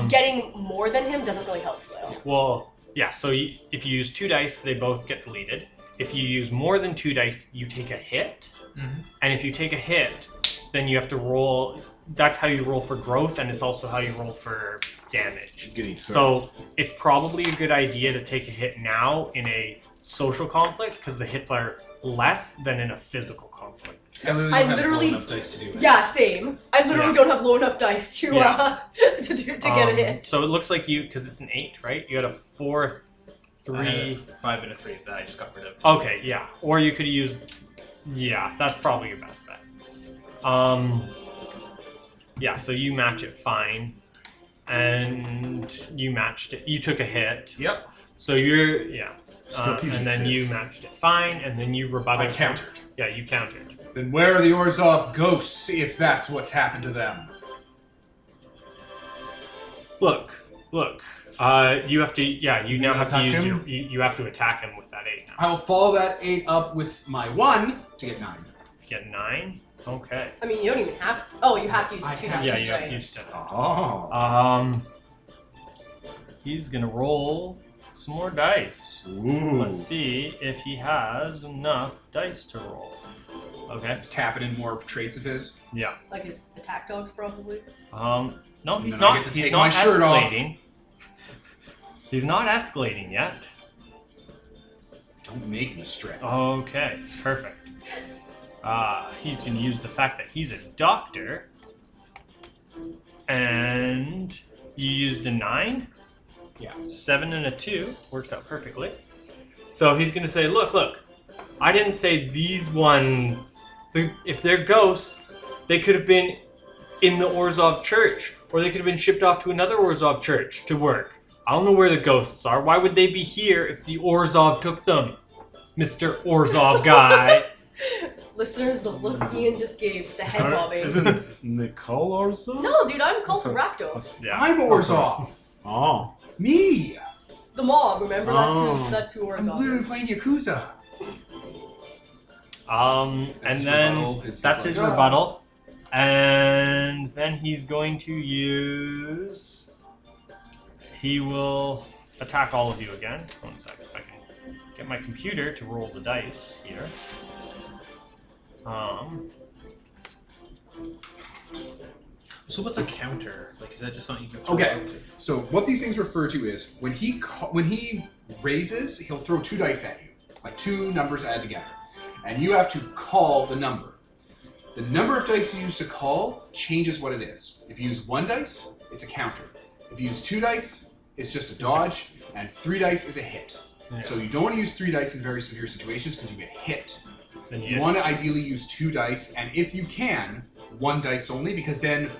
Speaker 2: getting more than him doesn't really help though.
Speaker 3: Well, yeah, so if you use 2 dice, they both get deleted. If you use more than 2 dice, you take a hit.
Speaker 4: Mhm.
Speaker 3: And if you take a hit, then you have to roll. That's how you roll for growth, and it's also how you roll for damage.
Speaker 5: getting hurt.
Speaker 3: So it's probably a good idea to take a hit now in a social conflict, because the hits are less than in a physical conflict.
Speaker 1: I literally
Speaker 2: I
Speaker 1: don't have
Speaker 2: literally-
Speaker 1: enough dice to do it.
Speaker 2: Yeah, same. I literally
Speaker 3: Yeah.
Speaker 2: don't have low enough dice to
Speaker 3: Yeah.
Speaker 2: to get a hit.
Speaker 3: So it looks like you, because it's an 8, right? You had a 4,
Speaker 4: I
Speaker 3: 3.
Speaker 4: had a 5 and a 3 that I just got rid of.
Speaker 3: Okay, yeah. Or you could use. Yeah, that's probably your best bet. Yeah, so you match it fine. And you matched it. You took a hit.
Speaker 1: Yep.
Speaker 3: So you're. Yeah.
Speaker 5: Strategic
Speaker 3: and then
Speaker 5: hits.
Speaker 3: you matched it fine, and then you rebutted.
Speaker 1: I countered.
Speaker 3: Yeah, you countered.
Speaker 1: Then where are the Orzhov ghosts, if that's what's happened to them?
Speaker 3: Look. You have to. Yeah, you now
Speaker 5: gonna
Speaker 3: have to
Speaker 5: attack
Speaker 3: use
Speaker 5: him?
Speaker 3: your. You have to attack him with that 8 now.
Speaker 1: I will follow that 8 up with my 1 to get 9.
Speaker 3: Get 9. Okay.
Speaker 2: I mean, you don't even have. Oh, you have to use
Speaker 1: I
Speaker 2: the 2
Speaker 1: have
Speaker 2: dice.
Speaker 3: Yeah, you have
Speaker 2: right?
Speaker 3: to use 10.
Speaker 5: Oh.
Speaker 3: He's gonna roll some more dice.
Speaker 5: Ooh.
Speaker 3: Let's see if he has enough dice to roll. Okay.
Speaker 1: Let's tap it in more traits of his.
Speaker 3: Yeah.
Speaker 2: Like his attack dogs, probably.
Speaker 3: No, he's
Speaker 1: then I
Speaker 3: not.
Speaker 1: get to
Speaker 3: He's
Speaker 1: take
Speaker 3: not
Speaker 1: my shirt off.
Speaker 3: escalating. He's not escalating yet.
Speaker 1: Don't make me stretch.
Speaker 3: Okay, perfect. He's gonna use the fact that he's a doctor, and you used a 9.
Speaker 1: Yeah.
Speaker 3: 7 and a 2 works out perfectly. So he's gonna say, look, I didn't say these ones. If they're ghosts, they could have been in the Orzhov church, or they could have been shipped off to another Orzhov church to work. I don't know where the ghosts are. Why would they be here if the Orzhov took them? Mr. Orzhov guy.
Speaker 2: Listeners, the look Ian just gave, the head bobbing.
Speaker 5: Isn't Nicole also?
Speaker 2: No, dude, I'm called
Speaker 5: Also-
Speaker 2: Rakdos.
Speaker 3: Yeah.
Speaker 1: I'm Orzhov.
Speaker 5: Oh.
Speaker 1: Me.
Speaker 2: The mob, remember?
Speaker 5: Oh.
Speaker 2: That's who
Speaker 1: I'm
Speaker 2: Orzhov
Speaker 1: literally
Speaker 2: is.
Speaker 1: playing Yakuza.
Speaker 3: And
Speaker 1: his
Speaker 3: then
Speaker 1: rebuttal. It's
Speaker 3: that's
Speaker 1: just
Speaker 3: his
Speaker 1: like,
Speaker 3: rebuttal. And then he's going to use. He will attack all of you again. 1 second, if I can get my computer to roll the dice here.
Speaker 4: So what's a counter? Like, is that just something you can throw
Speaker 1: Okay,
Speaker 4: out?
Speaker 1: so what these things refer to is when he raises, he'll throw 2 dice at you, like 2 numbers added together, and you have to call the number. The number of dice you use to call changes what it is. If you use 1 dice, it's a counter. If you use 2 dice, it's just a dodge, and 3 dice is a hit.
Speaker 3: Yeah.
Speaker 1: So you don't want to use 3 dice in very severe situations because you get hit.
Speaker 3: And
Speaker 1: You want to ideally use 2 dice, and if you can, 1 dice only, because then,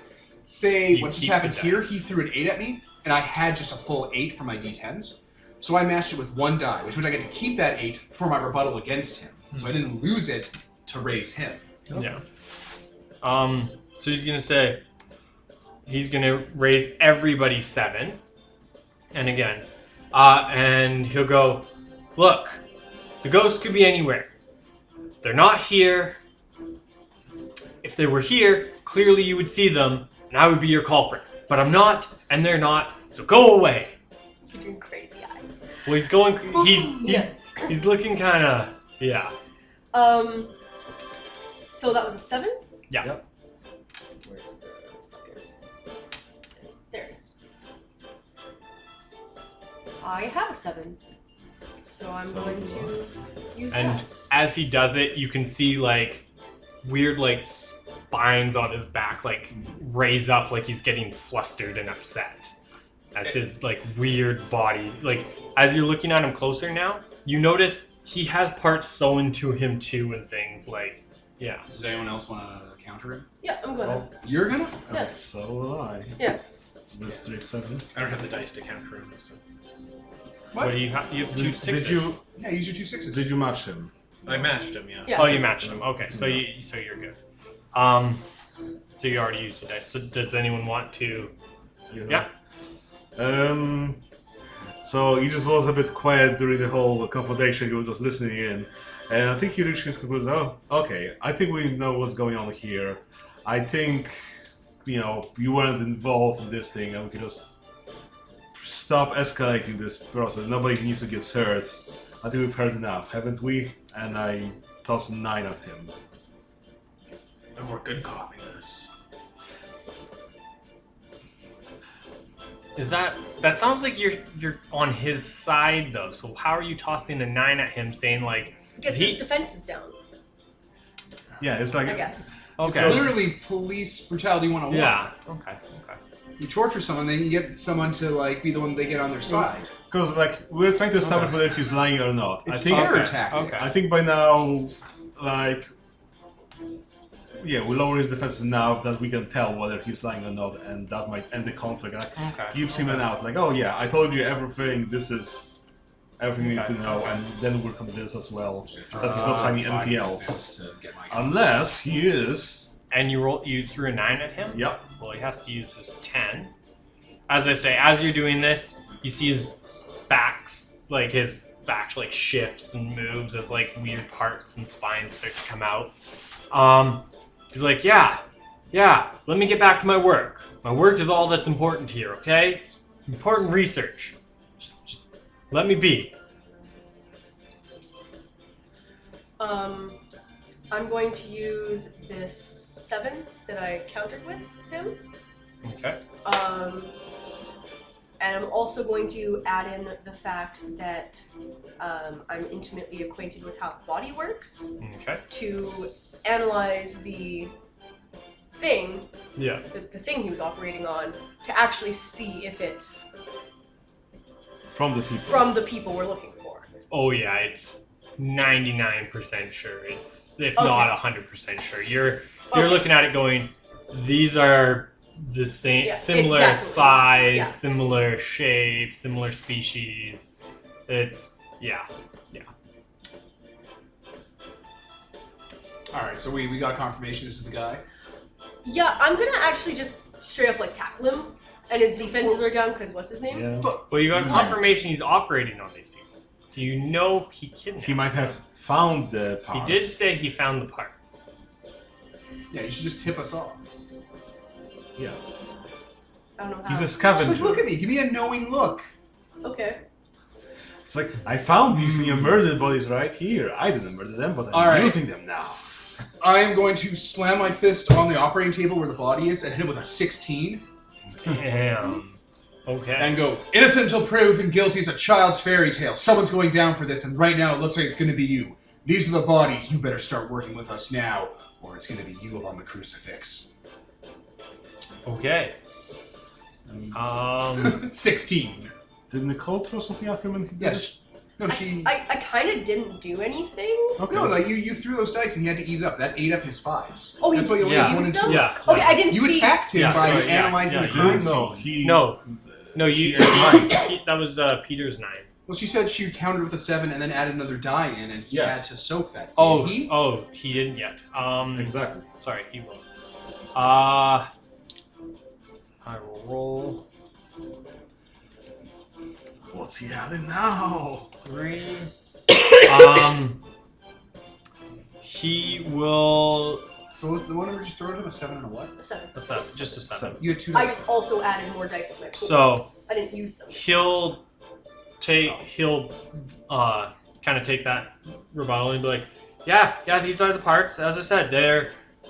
Speaker 1: say,
Speaker 3: You
Speaker 1: what just
Speaker 3: keep
Speaker 1: happened
Speaker 3: the
Speaker 1: here,
Speaker 3: dice.
Speaker 1: he threw an 8 at me, and I had just a full 8 for my d10s, so I matched it with 1 die, which meant I get to keep that 8 for my rebuttal against him. So I didn't lose it to raise him.
Speaker 3: Yeah. So he's gonna say he's gonna raise everybody 7, and again, and he'll go, look, the ghosts could be anywhere. They're not here. If they were here, clearly you would see them, and I would be your culprit. But I'm not, and they're not. So go away.
Speaker 2: You're doing crazy eyes.
Speaker 3: Well, he's going.
Speaker 2: Yes.
Speaker 3: He's looking kind of. Yeah.
Speaker 2: So that was a 7?
Speaker 3: Yeah.
Speaker 1: Yep.
Speaker 2: I have a 7. So I'm going to use
Speaker 3: And
Speaker 2: that.
Speaker 3: as he does it, you can see like weird like spines on his back like raise up like he's getting flustered and upset. As his like weird body, like as you're looking at him closer now, you notice he has parts sewn to him too and things like, yeah.
Speaker 1: Does anyone else want to counter him?
Speaker 2: Yeah, I'm gonna.
Speaker 1: You're gonna?
Speaker 2: Yeah.
Speaker 5: So will I.
Speaker 2: Yeah.
Speaker 5: Mr. 7.
Speaker 4: I don't have the dice to counter him. So.
Speaker 3: What do you have? You have 2 sixes.
Speaker 5: Did you
Speaker 1: Yeah, use your 2 6s.
Speaker 5: did you match him?
Speaker 4: I matched him, yeah.
Speaker 2: Yeah.
Speaker 3: Oh, you matched him. Okay, so you're good. So you already used your dice. So does anyone want to? Yeah.
Speaker 5: So he just was a bit quiet during the whole confrontation. He was just listening in, and I think he reached his conclusion. Oh, okay. I think we know what's going on here. I think, you weren't involved in this thing, and we can just stop escalating this process. Nobody needs to get hurt. I think we've heard enough, haven't we? And I toss a 9 at him.
Speaker 1: And we're good copying this.
Speaker 3: Is that sounds like you're on his side though? So how are you tossing a 9 at him, saying like?
Speaker 2: Gets his defenses down,
Speaker 5: Yeah, it's like
Speaker 2: I guess.
Speaker 3: Okay.
Speaker 1: It's literally police brutality 101.
Speaker 3: Yeah. Okay.
Speaker 1: You torture someone, then you get someone to like be the one they get on their side.
Speaker 5: because we're trying to establish whether he's lying or not.
Speaker 1: It's
Speaker 5: I think
Speaker 1: terror
Speaker 3: okay,
Speaker 1: tactics.
Speaker 3: okay.
Speaker 5: I think by now, we lower his defenses enough that we can tell whether he's lying or not, and that might end the conflict.
Speaker 3: Okay.
Speaker 5: Gives him an out, like, oh yeah, I told you everything. This is everything you need to know, and then we're convinced as well that he's not hiding anything else,
Speaker 1: To get my
Speaker 5: unless he is.
Speaker 3: And you threw a 9 at him?
Speaker 5: Yep.
Speaker 3: Well, he has to use his 10. As I say, as you're doing this, you see his back like shifts and moves as like weird parts and spines start to come out. He's like, yeah, let me get back to my work. My work is all that's important here, okay? It's important research. Just let me be.
Speaker 2: I'm going to use this 7 that I countered with him.
Speaker 3: Okay.
Speaker 2: And I'm also going to add in the fact that I'm intimately acquainted with how the body works
Speaker 3: Okay.
Speaker 2: to analyze the thing,
Speaker 3: Yeah.
Speaker 2: the thing he was operating on, to actually see if it's
Speaker 5: From the people.
Speaker 2: from the people we're looking for.
Speaker 3: Oh yeah, it's 99% sure. It's if
Speaker 2: Okay.
Speaker 3: not 100% sure. You're
Speaker 2: Okay.
Speaker 3: looking at it going, these are the same,
Speaker 2: Yeah, it's
Speaker 3: similar
Speaker 2: definitely-
Speaker 3: size,
Speaker 2: yeah.
Speaker 3: similar shape, similar species. It's yeah.
Speaker 1: Alright, so we got confirmation this is the guy.
Speaker 2: Yeah, I'm gonna actually just straight up like tackle him, and his defenses are down because what's his name?
Speaker 5: Yeah.
Speaker 3: Well, you got confirmation he's operating on these people. So you know he kidnapped.
Speaker 5: He might have found the
Speaker 3: He
Speaker 5: parts.
Speaker 3: did say he found the parts.
Speaker 1: Yeah, you should just tip us off.
Speaker 5: Yeah.
Speaker 2: I don't know how.
Speaker 5: He's a
Speaker 1: Just
Speaker 5: scavenger.
Speaker 1: like, look at me, give me a knowing look.
Speaker 2: Okay.
Speaker 5: It's like, I found these murdered bodies right here. I didn't murder them, but I'm
Speaker 1: Alright.
Speaker 5: using them now.
Speaker 1: I am going to slam my fist on the operating table where the body is and hit it with a 16
Speaker 3: Damn. Okay.
Speaker 1: and go, innocent till proven guilty is a child's fairy tale. Someone's going down for this, and right now it looks like it's going to be you. These are the bodies. You better start working with us now, or it's going to be you up on the crucifix.
Speaker 3: Okay.
Speaker 1: 16.
Speaker 5: Did Nicole throw something at him and he did
Speaker 1: Yes.
Speaker 5: it?
Speaker 1: No, she...
Speaker 2: I kind of didn't do anything.
Speaker 5: Okay.
Speaker 1: No, like you threw those dice and he had to eat it up. That ate up his 5s.
Speaker 2: Oh, he
Speaker 1: That's why you only
Speaker 3: yeah.
Speaker 1: have 1 and
Speaker 2: used
Speaker 1: 2.
Speaker 2: them?
Speaker 3: Yeah.
Speaker 2: Okay, I didn't
Speaker 1: You
Speaker 2: see.
Speaker 1: attacked him
Speaker 3: Yeah,
Speaker 1: by
Speaker 3: sorry, yeah,
Speaker 1: analyzing
Speaker 3: yeah,
Speaker 1: the
Speaker 3: you-
Speaker 1: crime
Speaker 5: No,
Speaker 1: scene.
Speaker 5: he...
Speaker 3: No, you.
Speaker 5: He-
Speaker 3: that was Peter's 9.
Speaker 1: Well, she said she countered with a 7 and then added another die in, and he
Speaker 5: Yes.
Speaker 1: had to soak that. Did
Speaker 3: Oh,
Speaker 1: he?
Speaker 3: he didn't yet.
Speaker 5: Exactly.
Speaker 3: Sorry, he will. I will roll
Speaker 5: What's he adding now?
Speaker 3: 3. He will.
Speaker 1: So was the one number you throw at him a 7 and a what?
Speaker 2: A 7.
Speaker 3: Just a 7.
Speaker 1: You had 2
Speaker 2: I
Speaker 1: dice.
Speaker 2: just also added more dice to my pool.
Speaker 3: So
Speaker 2: I didn't use them.
Speaker 3: he'll kind of take that rebuttal and be like, yeah, these are the parts. As I said,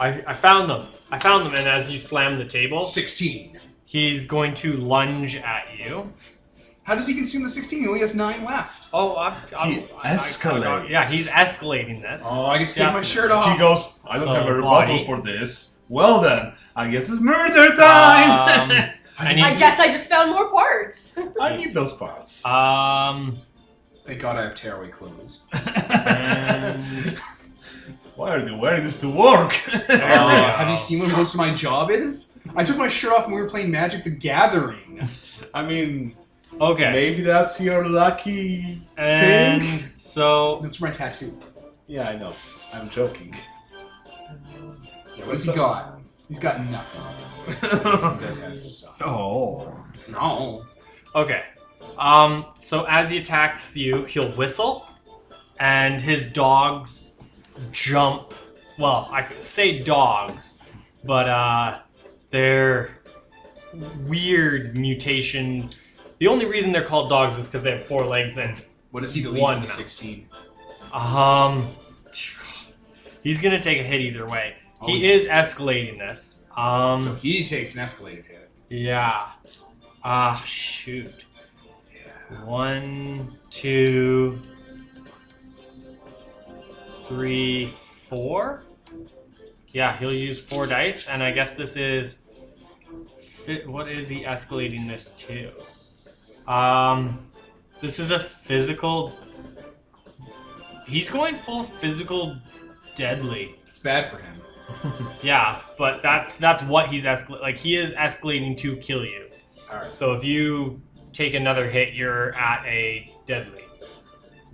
Speaker 3: I found them. And as you slam the table,
Speaker 1: 16.
Speaker 3: he's going to lunge at you.
Speaker 1: How does he consume the 16? He only has 9 left.
Speaker 3: Oh,
Speaker 5: He escalates.
Speaker 3: Yeah, he's escalating this.
Speaker 1: Oh, I get to take my shirt off.
Speaker 5: He goes, I don't
Speaker 3: So,
Speaker 5: have a rebuttal
Speaker 3: body.
Speaker 5: for this. Well then, I guess it's murder time!
Speaker 3: And
Speaker 2: I
Speaker 3: he's,
Speaker 2: guess I just found more parts.
Speaker 5: I need those parts.
Speaker 1: Thank God I have tearaway clothes.
Speaker 3: and,
Speaker 5: Why are they wearing this to work?
Speaker 1: Have you seen what most of my job is? I took my shirt off when we were playing Magic the Gathering.
Speaker 5: I mean,
Speaker 3: okay.
Speaker 5: maybe that's your lucky
Speaker 3: And
Speaker 5: thing?
Speaker 3: so
Speaker 1: That's my tattoo.
Speaker 5: Yeah, I know. I'm joking.
Speaker 1: Yeah, what has he got? He's got nothing. He does have some stuff.
Speaker 3: oh.
Speaker 1: No.
Speaker 3: Okay. So as he attacks you, he'll whistle, and his dogs jump. Well, I could say dogs, but they're weird mutations. The only reason they're called dogs is because they have 4 legs and
Speaker 1: What does he delete
Speaker 3: One
Speaker 1: for the
Speaker 3: now.
Speaker 1: 16?
Speaker 3: he's gonna take a hit either way.
Speaker 1: Oh,
Speaker 3: He
Speaker 1: yeah.
Speaker 3: is escalating this.
Speaker 1: So he takes an escalated hit.
Speaker 3: Yeah. Shoot.
Speaker 1: Yeah.
Speaker 3: 1, 2, 3, 4. Yeah, he'll use 4 dice, and I guess this is. What is he escalating this to? This is a physical. He's going full physical deadly.
Speaker 1: It's bad for him.
Speaker 3: Yeah, but that's what he's escalating. Like, he is escalating to kill you.
Speaker 1: Alright.
Speaker 3: So if you take another hit, you're at a deadly.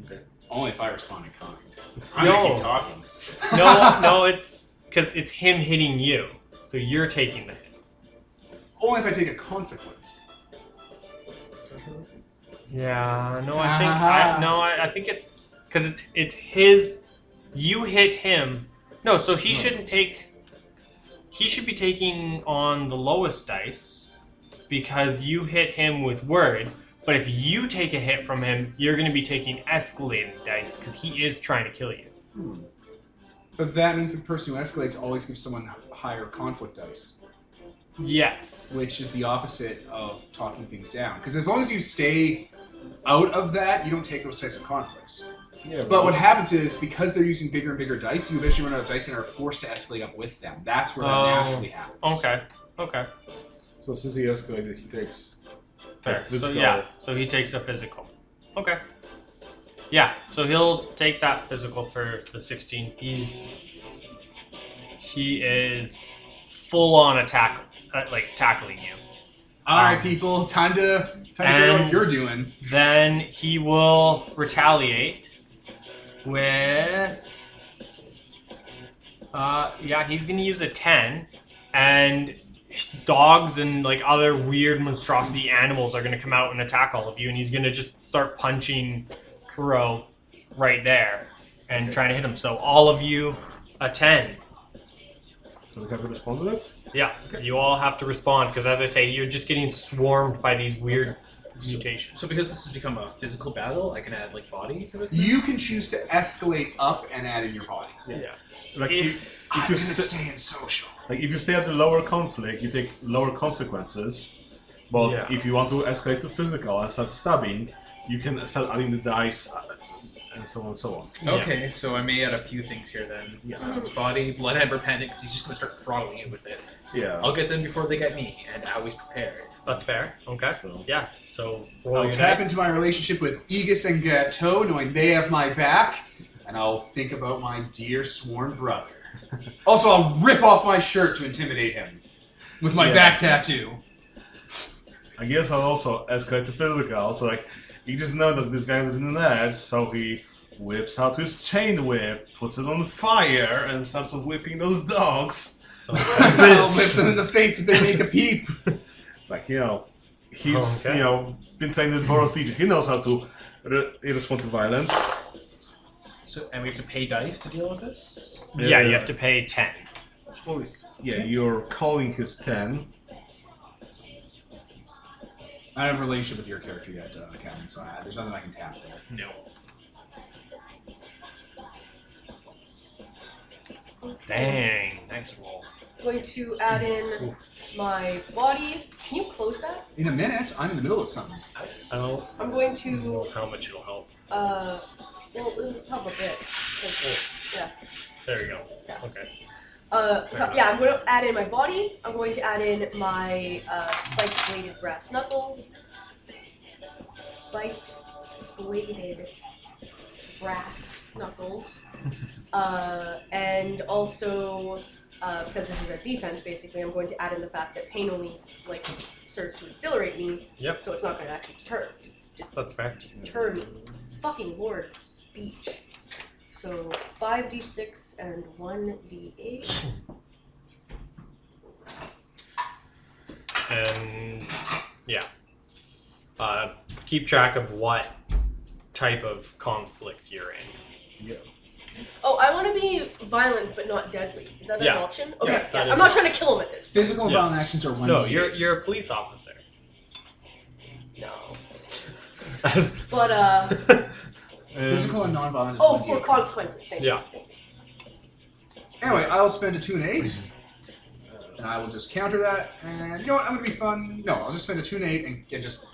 Speaker 5: Okay.
Speaker 1: Only if I respond in kind. I'm
Speaker 3: No.
Speaker 1: gonna keep talking.
Speaker 3: No, it's because it's him hitting you. So you're taking the hit.
Speaker 1: Only if I take a consequence.
Speaker 3: Yeah, no, I think it's because it's his. You hit him. No, so he shouldn't take. He should be taking on the lowest dice because you hit him with words. But if you take a hit from him, you're going to be taking escalated dice because he is trying to kill you.
Speaker 1: But that means the person who escalates always gives someone higher conflict dice,
Speaker 3: Yes.
Speaker 1: which is the opposite of talking things down. Because as long as you stay out of that, you don't take those types of conflicts.
Speaker 5: Yeah,
Speaker 1: But what happens is, because they're using bigger and bigger dice, you eventually run out of dice and are forced to escalate up with them. That's where that
Speaker 3: Oh,
Speaker 1: naturally happens.
Speaker 3: Okay.
Speaker 5: So since he escalated, he takes
Speaker 3: Fair.
Speaker 5: a physical.
Speaker 3: So yeah, so he takes a physical. Okay. Yeah, so he'll take that physical for the 16. He is full on attack, like tackling you.
Speaker 1: Alright, people, time to figure out what you're doing.
Speaker 3: Then he will retaliate with. Yeah, he's gonna use a 10, and dogs and like other weird monstrosity animals are gonna come out and attack all of you, and he's gonna just start punching Kuro right there and trying to hit him. So all of you, a 10.
Speaker 5: So we have to respond to that?
Speaker 3: Yeah, you all have to respond because, as I say, you're just getting swarmed by these weird mutations.
Speaker 4: So because this has become a physical battle, I can add like body to this.
Speaker 1: You can choose to escalate up and add in your body.
Speaker 3: Yeah.
Speaker 5: Like
Speaker 3: If
Speaker 1: I'm
Speaker 5: if you
Speaker 1: gonna
Speaker 5: st-
Speaker 1: stay in social.
Speaker 5: like if you stay at the lower conflict, you take lower consequences. But
Speaker 3: Yeah.
Speaker 5: if you want to escalate to physical and start stabbing, you can start adding the dice and so on and so on.
Speaker 4: Okay, so I may add a few things here then. Body, blood amber panic, because he's just gonna start throttling you with it.
Speaker 5: Yeah.
Speaker 4: I'll get them before they get me, and always prepared.
Speaker 3: That's fair. Okay.
Speaker 5: So-
Speaker 3: Yeah. So roll
Speaker 1: I'll
Speaker 3: your
Speaker 1: tap
Speaker 3: dice.
Speaker 1: into my relationship with Aegis and Gateau, knowing they have my back, and I'll think about my dear sworn brother. Also, I'll rip off my shirt to intimidate him with my
Speaker 5: Yeah.
Speaker 1: back tattoo.
Speaker 5: I guess I'll also escalate to physical. So like, you just know that this guy's been an edge, so he whips out his chain whip, puts it on fire, and starts whipping those dogs.
Speaker 3: So
Speaker 1: I'll whip them in the face if they make a peep.
Speaker 5: Like, you know, he's
Speaker 3: Okay.
Speaker 5: been trained in Boros Legion. He knows how to respond to violence.
Speaker 4: So, and we have to pay dice to deal with this?
Speaker 3: yeah, you have to pay 10.
Speaker 5: Yeah, you're calling his 10.
Speaker 1: I don't have a relationship with your character yet, Captain, so there's nothing I can tap there.
Speaker 4: No.
Speaker 3: Dang, nice roll.
Speaker 2: Going to add in my body. Can you close that?
Speaker 1: In a minute, I'm in the middle of something.
Speaker 3: I don't
Speaker 2: I'm going
Speaker 3: know
Speaker 2: to.
Speaker 3: how much it'll help.
Speaker 2: Well, it'll help a bit. Yeah.
Speaker 3: There you go.
Speaker 2: Yeah.
Speaker 3: Okay.
Speaker 2: Yeah, I'm going to add in my body. I'm going to add in my spiked bladed brass knuckles. Spiked bladed brass knuckles. And also, because this is a defense, basically, I'm going to add in the fact that pain only like serves to accelerate me.
Speaker 3: Yep.
Speaker 2: So it's not going to actually
Speaker 3: That's fair.
Speaker 2: deter me. Fucking lord, speech. So 5d6 and 1d8.
Speaker 3: And yeah. Keep track of what type of conflict you're in.
Speaker 5: Yeah.
Speaker 2: Oh, I want to be violent but not deadly. Is that an
Speaker 3: Yeah.
Speaker 2: option? Okay,
Speaker 3: Yeah, that
Speaker 2: I'm
Speaker 3: is-
Speaker 2: not trying to kill him at this.
Speaker 1: Physical and
Speaker 3: Yes.
Speaker 1: violent actions are 1d8.
Speaker 3: No, you're a police officer.
Speaker 2: No.
Speaker 3: As-
Speaker 2: But
Speaker 1: Physical and non-violent is
Speaker 2: oh,
Speaker 1: 1d8.
Speaker 2: for consequences. Thank you.
Speaker 3: yeah.
Speaker 1: Anyway, I'll spend a 2 and 8. And I will just counter that. And you know what? I'm going to be fun. No, I'll just spend a 2 and 8 and just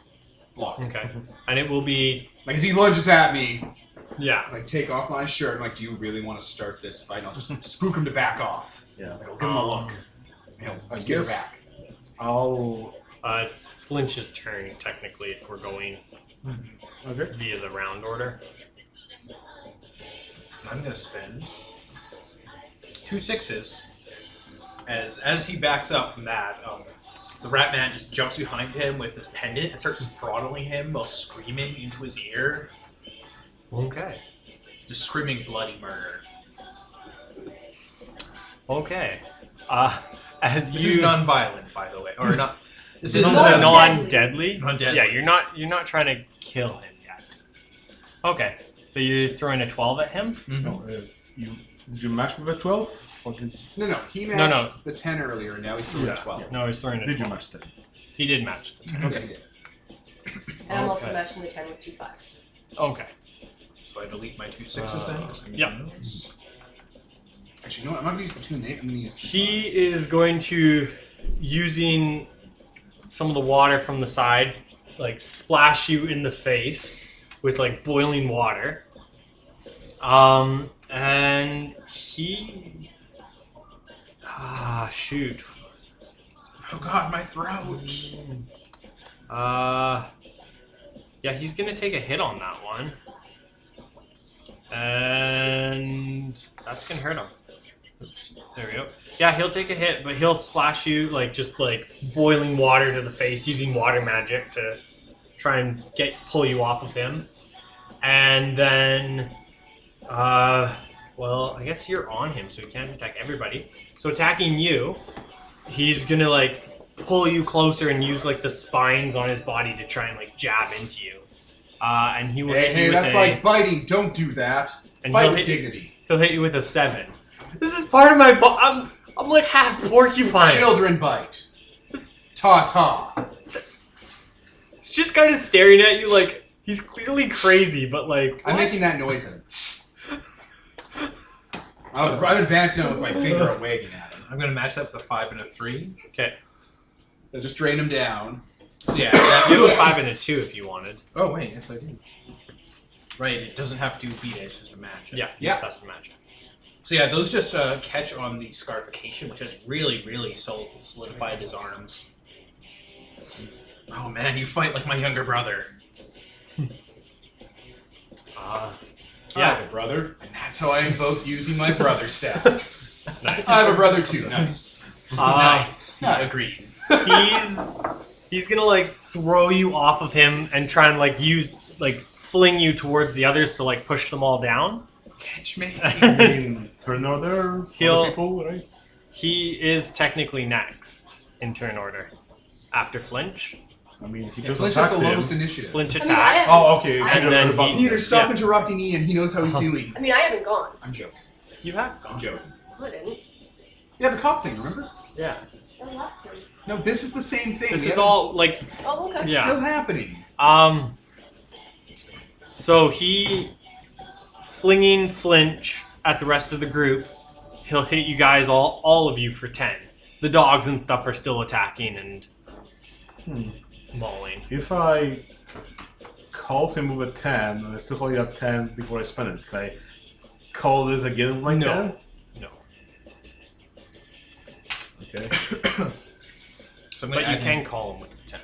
Speaker 1: block.
Speaker 3: Okay. And it will be
Speaker 1: Like, as he lunges at me,
Speaker 3: yeah.
Speaker 1: as I take off my shirt, I'm like, do you really want to start this fight? And I'll just spook him to back off.
Speaker 5: Yeah.
Speaker 1: Like, I'll give him a look. And he'll
Speaker 5: I
Speaker 1: skitter
Speaker 5: guess-
Speaker 1: back.
Speaker 5: I'll.
Speaker 3: It's Flinch's turn technically if we're going
Speaker 5: Okay.
Speaker 3: via the round order.
Speaker 4: I'm gonna spend 2 6s. As he backs up from that, the rat man just jumps behind him with his pendant and starts throttling him while screaming into his ear,
Speaker 3: Okay.
Speaker 4: just screaming bloody murder.
Speaker 3: Okay. As
Speaker 4: This
Speaker 3: you
Speaker 4: is non-violent, by the way, or not. This is
Speaker 3: non-deadly.
Speaker 4: Non-deadly.
Speaker 3: Yeah, you're not trying to kill him yet. Okay. So you're throwing a 12 at him?
Speaker 5: No, did you match with a 12? Or
Speaker 1: No, he matched
Speaker 3: No.
Speaker 1: the 10 earlier, and now he's throwing
Speaker 5: Yeah.
Speaker 1: 12.
Speaker 3: No, he's throwing a
Speaker 5: did you
Speaker 3: 12.
Speaker 5: match 10?
Speaker 3: He did match the 10.
Speaker 1: Okay, he did.
Speaker 2: And I'm also
Speaker 3: Okay.
Speaker 2: matching the 10 with 2 5s.
Speaker 3: Okay.
Speaker 4: So I delete my 2 6s then. 'Cause I'm
Speaker 3: yeah.
Speaker 4: using those.
Speaker 1: Actually, you know what? I'm not going to use the 2 and 8. I'm going to use 2
Speaker 3: He
Speaker 1: fives.
Speaker 3: is going to, using some of the water from the side, like splash you in the face with like boiling water. And he, shoot.
Speaker 4: Oh god, my throat!
Speaker 3: Yeah, he's gonna take a hit on that one. And that's gonna hurt him. Oops, there we go. Yeah, he'll take a hit, but he'll splash you like just like boiling water to the face using water magic to try and pull you off of him. And then well, I guess you're on him, so he can't attack everybody. So attacking you, he's gonna like pull you closer and use like the spines on his body to try and like jab into you. And he will hit you
Speaker 1: Hey,
Speaker 3: with
Speaker 1: that's
Speaker 3: a,
Speaker 1: like biting. Don't do that.
Speaker 3: And
Speaker 1: Fight
Speaker 3: he'll
Speaker 1: with
Speaker 3: hit-
Speaker 1: dignity.
Speaker 3: he'll hit you with a 7. This is part of my I'm like half porcupine.
Speaker 1: Children bite. Ta-ta.
Speaker 3: He's just kind of staring at you like he's clearly crazy, but like
Speaker 1: I'm
Speaker 3: what?
Speaker 1: making that noise at him. I'm advancing him with my finger and wagging at him.
Speaker 4: I'm gonna match that with a 5 and a 3.
Speaker 3: Okay.
Speaker 1: I'll just drain him down.
Speaker 4: So yeah,
Speaker 3: You have a 5 and a 2 if you wanted.
Speaker 4: Oh wait, yes I do. Right, it doesn't have to beat it, it's just a match.
Speaker 3: Yeah,
Speaker 1: Yeah.
Speaker 3: just has to match it.
Speaker 4: So yeah, those just catch on the scarification, which has really, really solidified his arms. Oh man, you fight like my younger brother.
Speaker 1: I
Speaker 3: Yeah.
Speaker 1: have a brother, and that's how I invoke using my brother staff.
Speaker 3: Nice.
Speaker 1: I have a brother too. Nice.
Speaker 4: Nice. He
Speaker 1: Nice.
Speaker 4: agrees.
Speaker 3: He's gonna like throw you off of him and try and like fling you towards the others to like push them all down.
Speaker 4: Catch me.
Speaker 5: I mean, turn order.
Speaker 3: He'll-
Speaker 5: Other people, right?
Speaker 3: He is technically next in turn order after Flinch.
Speaker 5: I mean, he
Speaker 1: Yeah,
Speaker 5: just
Speaker 1: Flinch has
Speaker 5: attacked
Speaker 1: the
Speaker 5: him.
Speaker 1: lowest initiative.
Speaker 3: Flinch
Speaker 2: I mean,
Speaker 3: attack.
Speaker 5: Oh, okay.
Speaker 2: And
Speaker 5: Peter,
Speaker 3: then
Speaker 5: what about
Speaker 3: he-
Speaker 1: Peter, stop
Speaker 3: Yeah.
Speaker 1: interrupting Ian. He knows how he's doing.
Speaker 2: I mean, I haven't gone.
Speaker 1: I'm joking.
Speaker 3: You have
Speaker 1: I'm
Speaker 3: gone.
Speaker 1: joking.
Speaker 2: No, I didn't.
Speaker 1: Yeah, the cop thing, remember?
Speaker 3: Yeah.
Speaker 2: That was last time.
Speaker 1: No, this is the same thing.
Speaker 3: This
Speaker 1: We
Speaker 3: is
Speaker 1: haven't-
Speaker 3: all like
Speaker 2: Oh, okay.
Speaker 1: It's
Speaker 3: Yeah.
Speaker 1: still happening.
Speaker 3: So he flinging Flinch at the rest of the group. He'll hit you guys all of you for 10. The dogs and stuff are still attacking and mauling.
Speaker 5: If I called him with a 10, and I still hold you at 10 before I spend it. Can I call it again with my 10?
Speaker 3: No.
Speaker 5: Okay.
Speaker 4: So I'm
Speaker 3: But
Speaker 4: gonna
Speaker 3: you can call him with the 10.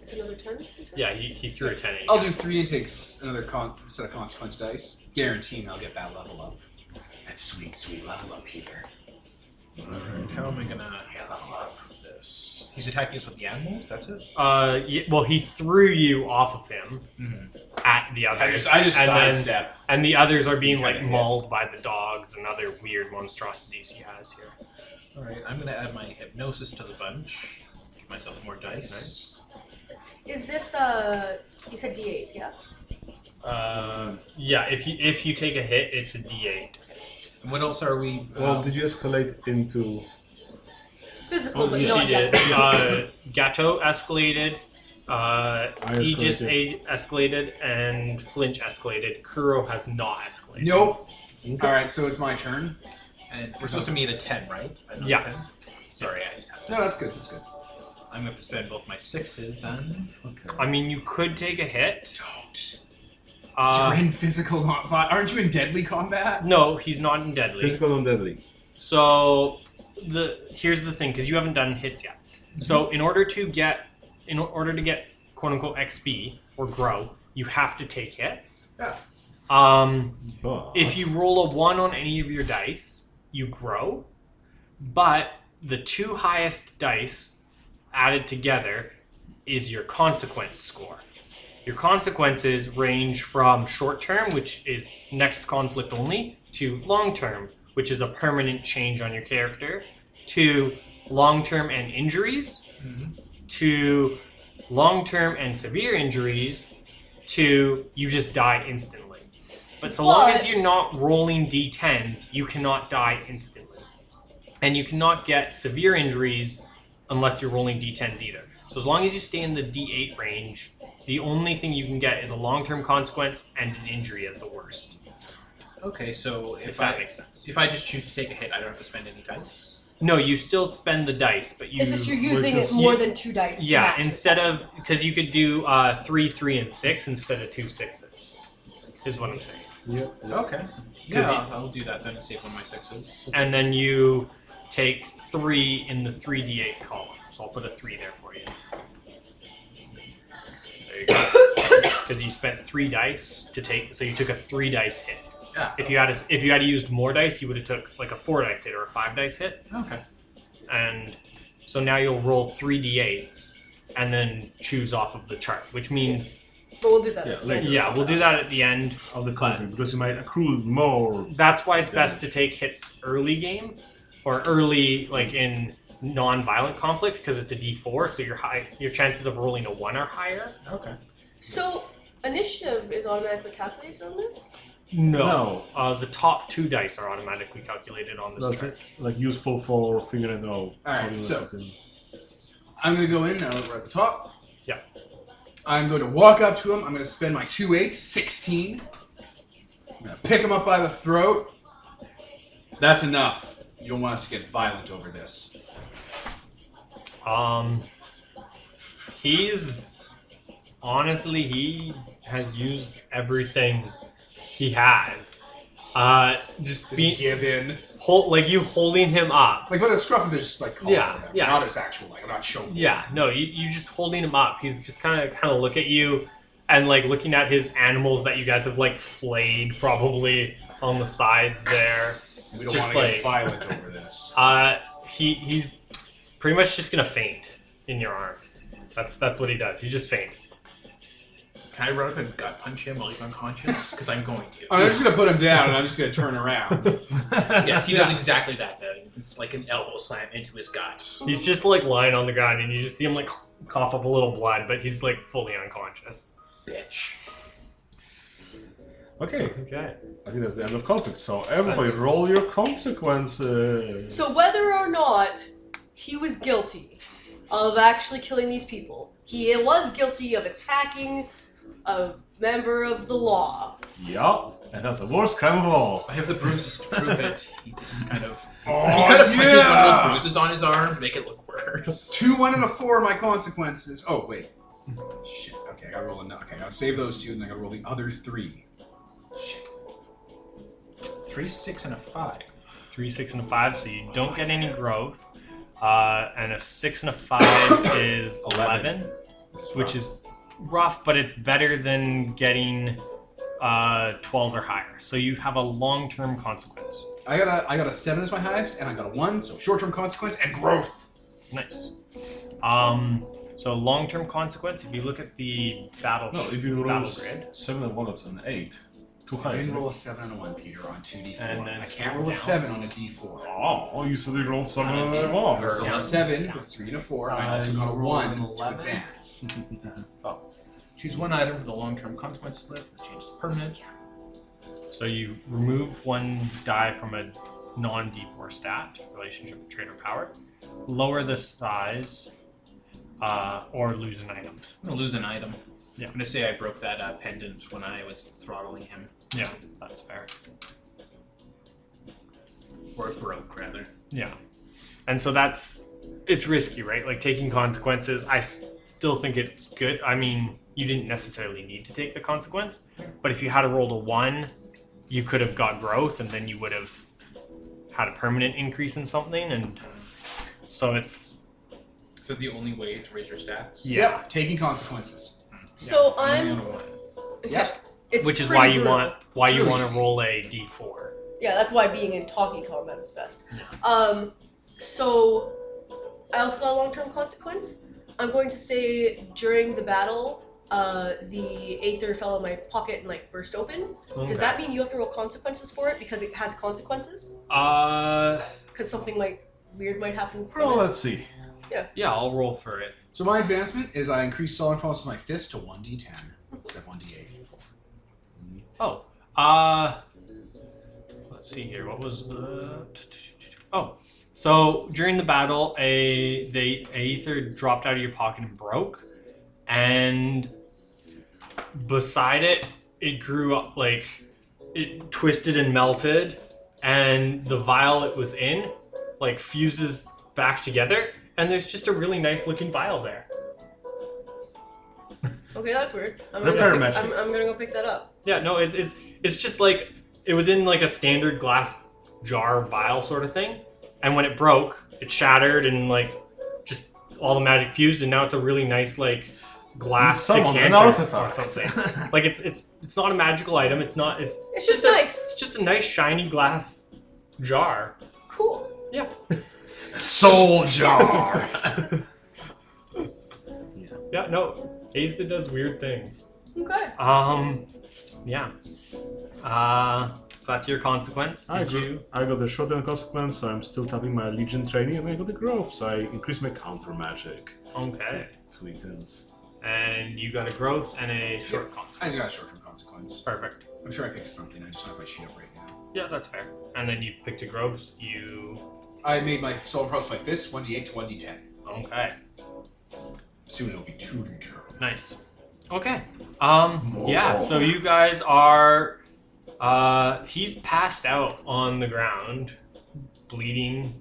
Speaker 2: It's another 10, you said?
Speaker 3: Yeah, he threw a 10 at you.
Speaker 1: I'll do 3 and take another set of consequence dice. Guaranteeing I'll get that level up. That sweet, sweet level up here.
Speaker 4: Alright, how am I gonna level up this? He's attacking us with the animals, that's it?
Speaker 3: Well, he threw you off of him at the others.
Speaker 1: I just
Speaker 3: and then-
Speaker 1: sidestep.
Speaker 3: And the others are being
Speaker 1: Kinda
Speaker 3: like
Speaker 1: hit.
Speaker 3: mauled by the dogs and other weird monstrosities he has here.
Speaker 4: Alright, I'm gonna add my hypnosis to the bunch. Give myself more dice.
Speaker 3: Nice.
Speaker 2: Is this, you said D8s, yeah?
Speaker 3: Yeah, if you take a hit, it's a D8.
Speaker 4: And what else are we...
Speaker 5: Well, did you escalate into...
Speaker 2: Physical, but
Speaker 3: She
Speaker 2: not
Speaker 3: did.
Speaker 2: death.
Speaker 3: Gato escalated. Aegis
Speaker 5: escalated.
Speaker 3: escalated, and Flinch escalated. Kuro has not escalated.
Speaker 1: Nope. Alright, so it's my turn.
Speaker 4: And we're supposed to meet at 10, right? Another
Speaker 3: Yeah.
Speaker 4: 10? Sorry, I just have to...
Speaker 1: No, that's good. That's good.
Speaker 4: I'm gonna have to spend both my 6s then.
Speaker 5: Okay.
Speaker 3: I mean, you could take a hit.
Speaker 1: Don't. You're
Speaker 3: Uh,
Speaker 1: in physical. Aren't you in deadly combat?
Speaker 3: no, he's not in deadly.
Speaker 5: Physical and deadly.
Speaker 3: So here's the thing, because you haven't done hits yet. So in order to get quote unquote XP or grow, you have to take hits.
Speaker 4: Yeah.
Speaker 5: But...
Speaker 3: If you roll a 1 on any of your dice, you grow. But the 2 highest dice added together is your consequence score. Your consequences range from short term, which is next conflict only, to long term, which is a permanent change on your character, to long term and injuries, to long term and severe injuries, to you just die instantly. But so long as
Speaker 2: What?
Speaker 3: you're not rolling d10s, you cannot die instantly. And you cannot get severe injuries unless you're rolling d10s either. So as long as you stay in the d8 range, the only thing you can get is a long-term consequence and an injury as the worst.
Speaker 4: Okay, so
Speaker 3: If that makes sense.
Speaker 4: If I just choose to take a hit, I don't have to spend any dice?
Speaker 3: No, you still spend the dice, but you...
Speaker 2: It's just you're using it
Speaker 5: just-
Speaker 2: more than 2 dice. to
Speaker 3: Yeah,
Speaker 2: match it.
Speaker 3: instead of... Because you could do 3, 3, and 6 instead of 2 6s. Is what I'm saying.
Speaker 5: Yep.
Speaker 4: Okay.
Speaker 3: 'Cause
Speaker 4: Yeah, I'll do that then and save one of my 6s.
Speaker 3: And then you take 3 in the 3d8 column. So I'll put a 3 there for you. There you go. Because you spent 3 dice to take... So you took a 3 dice hit.
Speaker 4: Yeah.
Speaker 3: If you had used more dice, you would have took like a 4 dice hit or a 5 dice hit.
Speaker 4: Okay.
Speaker 3: And so now you'll roll 3 d8s and then choose off of the chart, which means...
Speaker 2: But we'll do that.
Speaker 5: Yeah,
Speaker 2: at the
Speaker 5: later.
Speaker 2: end.
Speaker 3: Yeah, we'll do that at the end.
Speaker 5: Of the conflict, because you might accrue more.
Speaker 3: That's why it's best to take hits early game, or early, like in non-violent conflict, because it's a d4, so your chances of rolling a 1 are higher.
Speaker 4: Okay.
Speaker 2: So, initiative is automatically calculated on this?
Speaker 3: No. The top 2 dice are automatically calculated on this
Speaker 5: That's
Speaker 3: chart.
Speaker 5: it. Like useful for figuring out.
Speaker 1: Alright,
Speaker 5: how you
Speaker 1: so-
Speaker 5: let it in.
Speaker 1: I'm gonna go in now. We're at the top.
Speaker 3: Yeah.
Speaker 1: I'm going to walk up to him. I'm going to spend my 2 8s, 16. I'm going to pick him up by the throat. That's enough. You don't want us to get violent over this.
Speaker 3: He's honestly, he has used everything he has. Just
Speaker 1: Does he
Speaker 3: be
Speaker 1: give in?
Speaker 3: like you holding him up.
Speaker 1: Like, but the scruff of his just like collar.
Speaker 3: Yeah,
Speaker 1: or whatever,
Speaker 3: yeah.
Speaker 1: Not his actual, like, I'm not showing.
Speaker 3: Yeah, no, you just holding him up. He's just kind of look at you and like looking at his animals that you guys have like flayed probably on the sides there.
Speaker 1: We don't
Speaker 3: Just
Speaker 1: want to
Speaker 3: like-
Speaker 1: get violent over this.
Speaker 3: He's pretty much just gonna faint in your arms. That's what he does. He just faints.
Speaker 4: Can I run up and gut punch him while he's unconscious? Because I'm going to.
Speaker 1: I'm just going to put him down and I'm just going to turn around.
Speaker 4: Yes, he does exactly that. It's like an elbow slam into his gut.
Speaker 3: He's just like lying on the ground and you just see him like cough up a little blood, but he's like fully unconscious.
Speaker 4: Bitch.
Speaker 5: Okay,
Speaker 3: Okay.
Speaker 5: I think that's the end of conflict. So everybody,
Speaker 3: That's-
Speaker 5: roll your consequences.
Speaker 2: So whether or not he was guilty of actually killing these people, he was guilty of attacking a member of the law.
Speaker 5: Yeah, and that's the worst crime of all.
Speaker 4: I have the bruises to prove it. He just kind of...
Speaker 1: Oh,
Speaker 4: he kind of punches one of
Speaker 1: yeah!
Speaker 4: those bruises on his arm to make it look worse.
Speaker 1: 2, 1, and a 4 are my consequences. Oh, wait. Shit. Okay, I gotta roll another. Okay, I'll save those 2, and then I gotta roll the other 3. Shit.
Speaker 4: 3, 6, and a 5.
Speaker 3: 3, 6, and a 5, so you don't get any growth. And a 6 and a 5 is 11, which is rough, but it's better than getting 12 or higher. So you have a long-term consequence.
Speaker 1: I got a 7 as my highest, and I got a 1, so short-term consequence and growth.
Speaker 3: Nice. So long-term consequence. If you look at the battle,
Speaker 5: No, if you roll
Speaker 3: battle grid,
Speaker 5: 7 and 1, that's an 8. Too
Speaker 1: I
Speaker 5: high.
Speaker 1: didn't
Speaker 5: isn't it?
Speaker 1: roll a 7 and a 1, Peter, on 2d4.
Speaker 3: And then
Speaker 1: I
Speaker 3: scroll
Speaker 1: can't roll a
Speaker 3: down.
Speaker 1: 7 on a d4.
Speaker 5: Oh, you said you rolled 7 and a 1.
Speaker 1: I rolled a
Speaker 4: Yeah.
Speaker 1: 7 with 3 and a 4, and I also got a
Speaker 3: you rolled
Speaker 1: 1
Speaker 3: an
Speaker 1: to
Speaker 3: 11.
Speaker 1: advance.
Speaker 4: Choose one item for the long-term consequences list. This changes to permanent.
Speaker 3: so you remove 1 die from a non-D4 stat, relationship with trait or power, lower the size, or lose an item.
Speaker 4: I'm gonna lose an item.
Speaker 3: Yeah.
Speaker 4: I'm gonna say I broke that pendant when I was throttling him.
Speaker 3: Yeah, that's fair.
Speaker 4: Or it broke, rather.
Speaker 3: Yeah. And so it's risky, right? Like taking consequences, I still think it's good. I mean, you didn't necessarily need to take the consequence, but if you had rolled a 1, you could have got growth, and then you would have had a permanent increase in something, and so it's...
Speaker 4: Is that the only way to raise your stats?
Speaker 3: Yeah.
Speaker 1: Yep, taking consequences.
Speaker 2: So
Speaker 4: Only
Speaker 2: I'm.
Speaker 4: on a 1.
Speaker 1: Yep.
Speaker 2: It's
Speaker 3: Which is
Speaker 2: pretty
Speaker 3: why you
Speaker 2: brutal.
Speaker 3: want
Speaker 1: It's really
Speaker 3: to
Speaker 1: easy.
Speaker 3: roll a d4.
Speaker 2: Yeah, that's why being in talkie combat is best. So I also got a long-term consequence. I'm going to say during the battle, the Aether fell in my pocket and like burst open. Does that mean you have to roll consequences for it because it has consequences? Because something like weird might happen. From
Speaker 5: Well,
Speaker 2: it?
Speaker 5: let's see.
Speaker 3: Yeah, I'll roll for it.
Speaker 1: So my advancement is I increase solid promise of my fist to 1d10 instead of 1d8.
Speaker 3: Oh, let's see here. What was the? Oh, so during the battle, the Aether dropped out of your pocket and broke, and beside it, it grew up like it twisted and melted, and the vial it was in like fuses back together, and there's just a really nice looking vial there.
Speaker 2: Okay, that's weird.
Speaker 5: Repair magic.
Speaker 2: I'm gonna go pick that up.
Speaker 3: Yeah, no, it's just like it was in like a standard glass jar vial sort of thing, and when it broke, it shattered and like just all the magic fused, and now it's a really nice like glass
Speaker 5: Summon an
Speaker 3: decanter
Speaker 5: artifact.
Speaker 3: or something. Like it's not a magical item. It's not. It's
Speaker 2: just nice.
Speaker 3: It's just a nice shiny glass jar.
Speaker 2: Cool.
Speaker 3: Yeah.
Speaker 5: Soul jar.
Speaker 3: Yeah. No, Aether does weird things.
Speaker 2: Okay.
Speaker 3: Yeah. So that's your consequence. Did you?
Speaker 5: I got the short-term consequence, so I'm still tapping my Legion training, and I got the growth, so I increase my counter magic.
Speaker 3: Okay.
Speaker 5: 2 items.
Speaker 3: And you got a growth and a short consequence.
Speaker 1: I just got a short-term consequence.
Speaker 3: Perfect.
Speaker 1: I'm sure I picked something. I just don't have my sheet up right now.
Speaker 3: Yeah, that's fair. And then you picked a growth.
Speaker 1: I made my solid promise of my fist 1d8 to 1d10.
Speaker 3: Okay.
Speaker 1: Soon it'll be 2d10.
Speaker 3: Nice. Okay. Yeah. So you guys are. He's passed out on the ground, bleeding.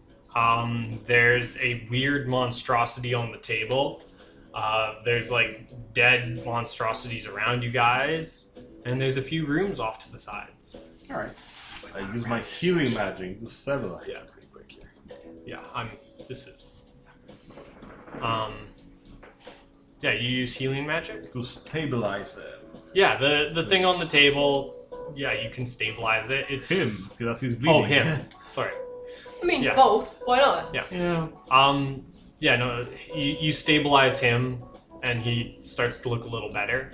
Speaker 3: There's a weird monstrosity on the table. There's like dead monstrosities around you guys, and there's a few rooms off to the sides.
Speaker 1: All right.
Speaker 5: I use my healing magic to stabilize.
Speaker 3: Yeah, pretty quick here. Yeah, This is. Yeah, you use healing magic.
Speaker 5: To stabilize it.
Speaker 3: Yeah, the thing on the table. Yeah, you can stabilize it. It's
Speaker 5: Him, because he's bleeding.
Speaker 3: Oh, him. Sorry.
Speaker 2: I mean,
Speaker 3: Yeah.
Speaker 2: both. Why not?
Speaker 3: Yeah.
Speaker 5: Yeah.
Speaker 3: Yeah, no, you stabilize him, and he starts to look a little better.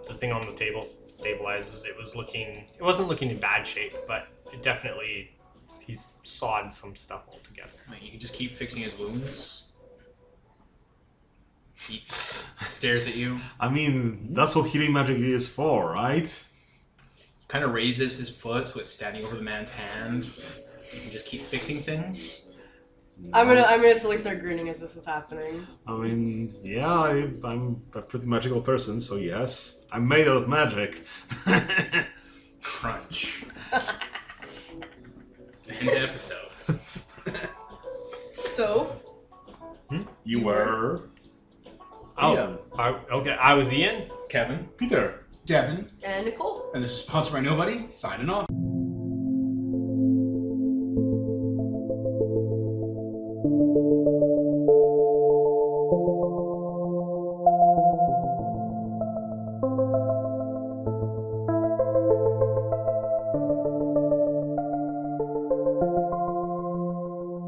Speaker 3: The thing on the table stabilizes. It wasn't looking in bad shape, but it definitely, he's sawed some stuff altogether.
Speaker 4: Like, you can just keep fixing his wounds. He stares at you,
Speaker 5: I mean, that's what healing magic is for, right?
Speaker 4: kind of raises his foot so it's standing over the man's hand. You can just keep fixing things.
Speaker 2: I'm gonna slowly start grinning as this is happening.
Speaker 5: I mean, yeah, I'm a pretty magical person, so yes. I'm made out of magic.
Speaker 4: Crunch. End episode.
Speaker 2: So,
Speaker 5: You were...
Speaker 3: Oh.
Speaker 5: Ian.
Speaker 3: Okay, I was Ian.
Speaker 4: Kevin.
Speaker 5: Peter.
Speaker 1: Devin,
Speaker 2: And Nicole.
Speaker 1: and this is Sponsored by Nobody, signing off.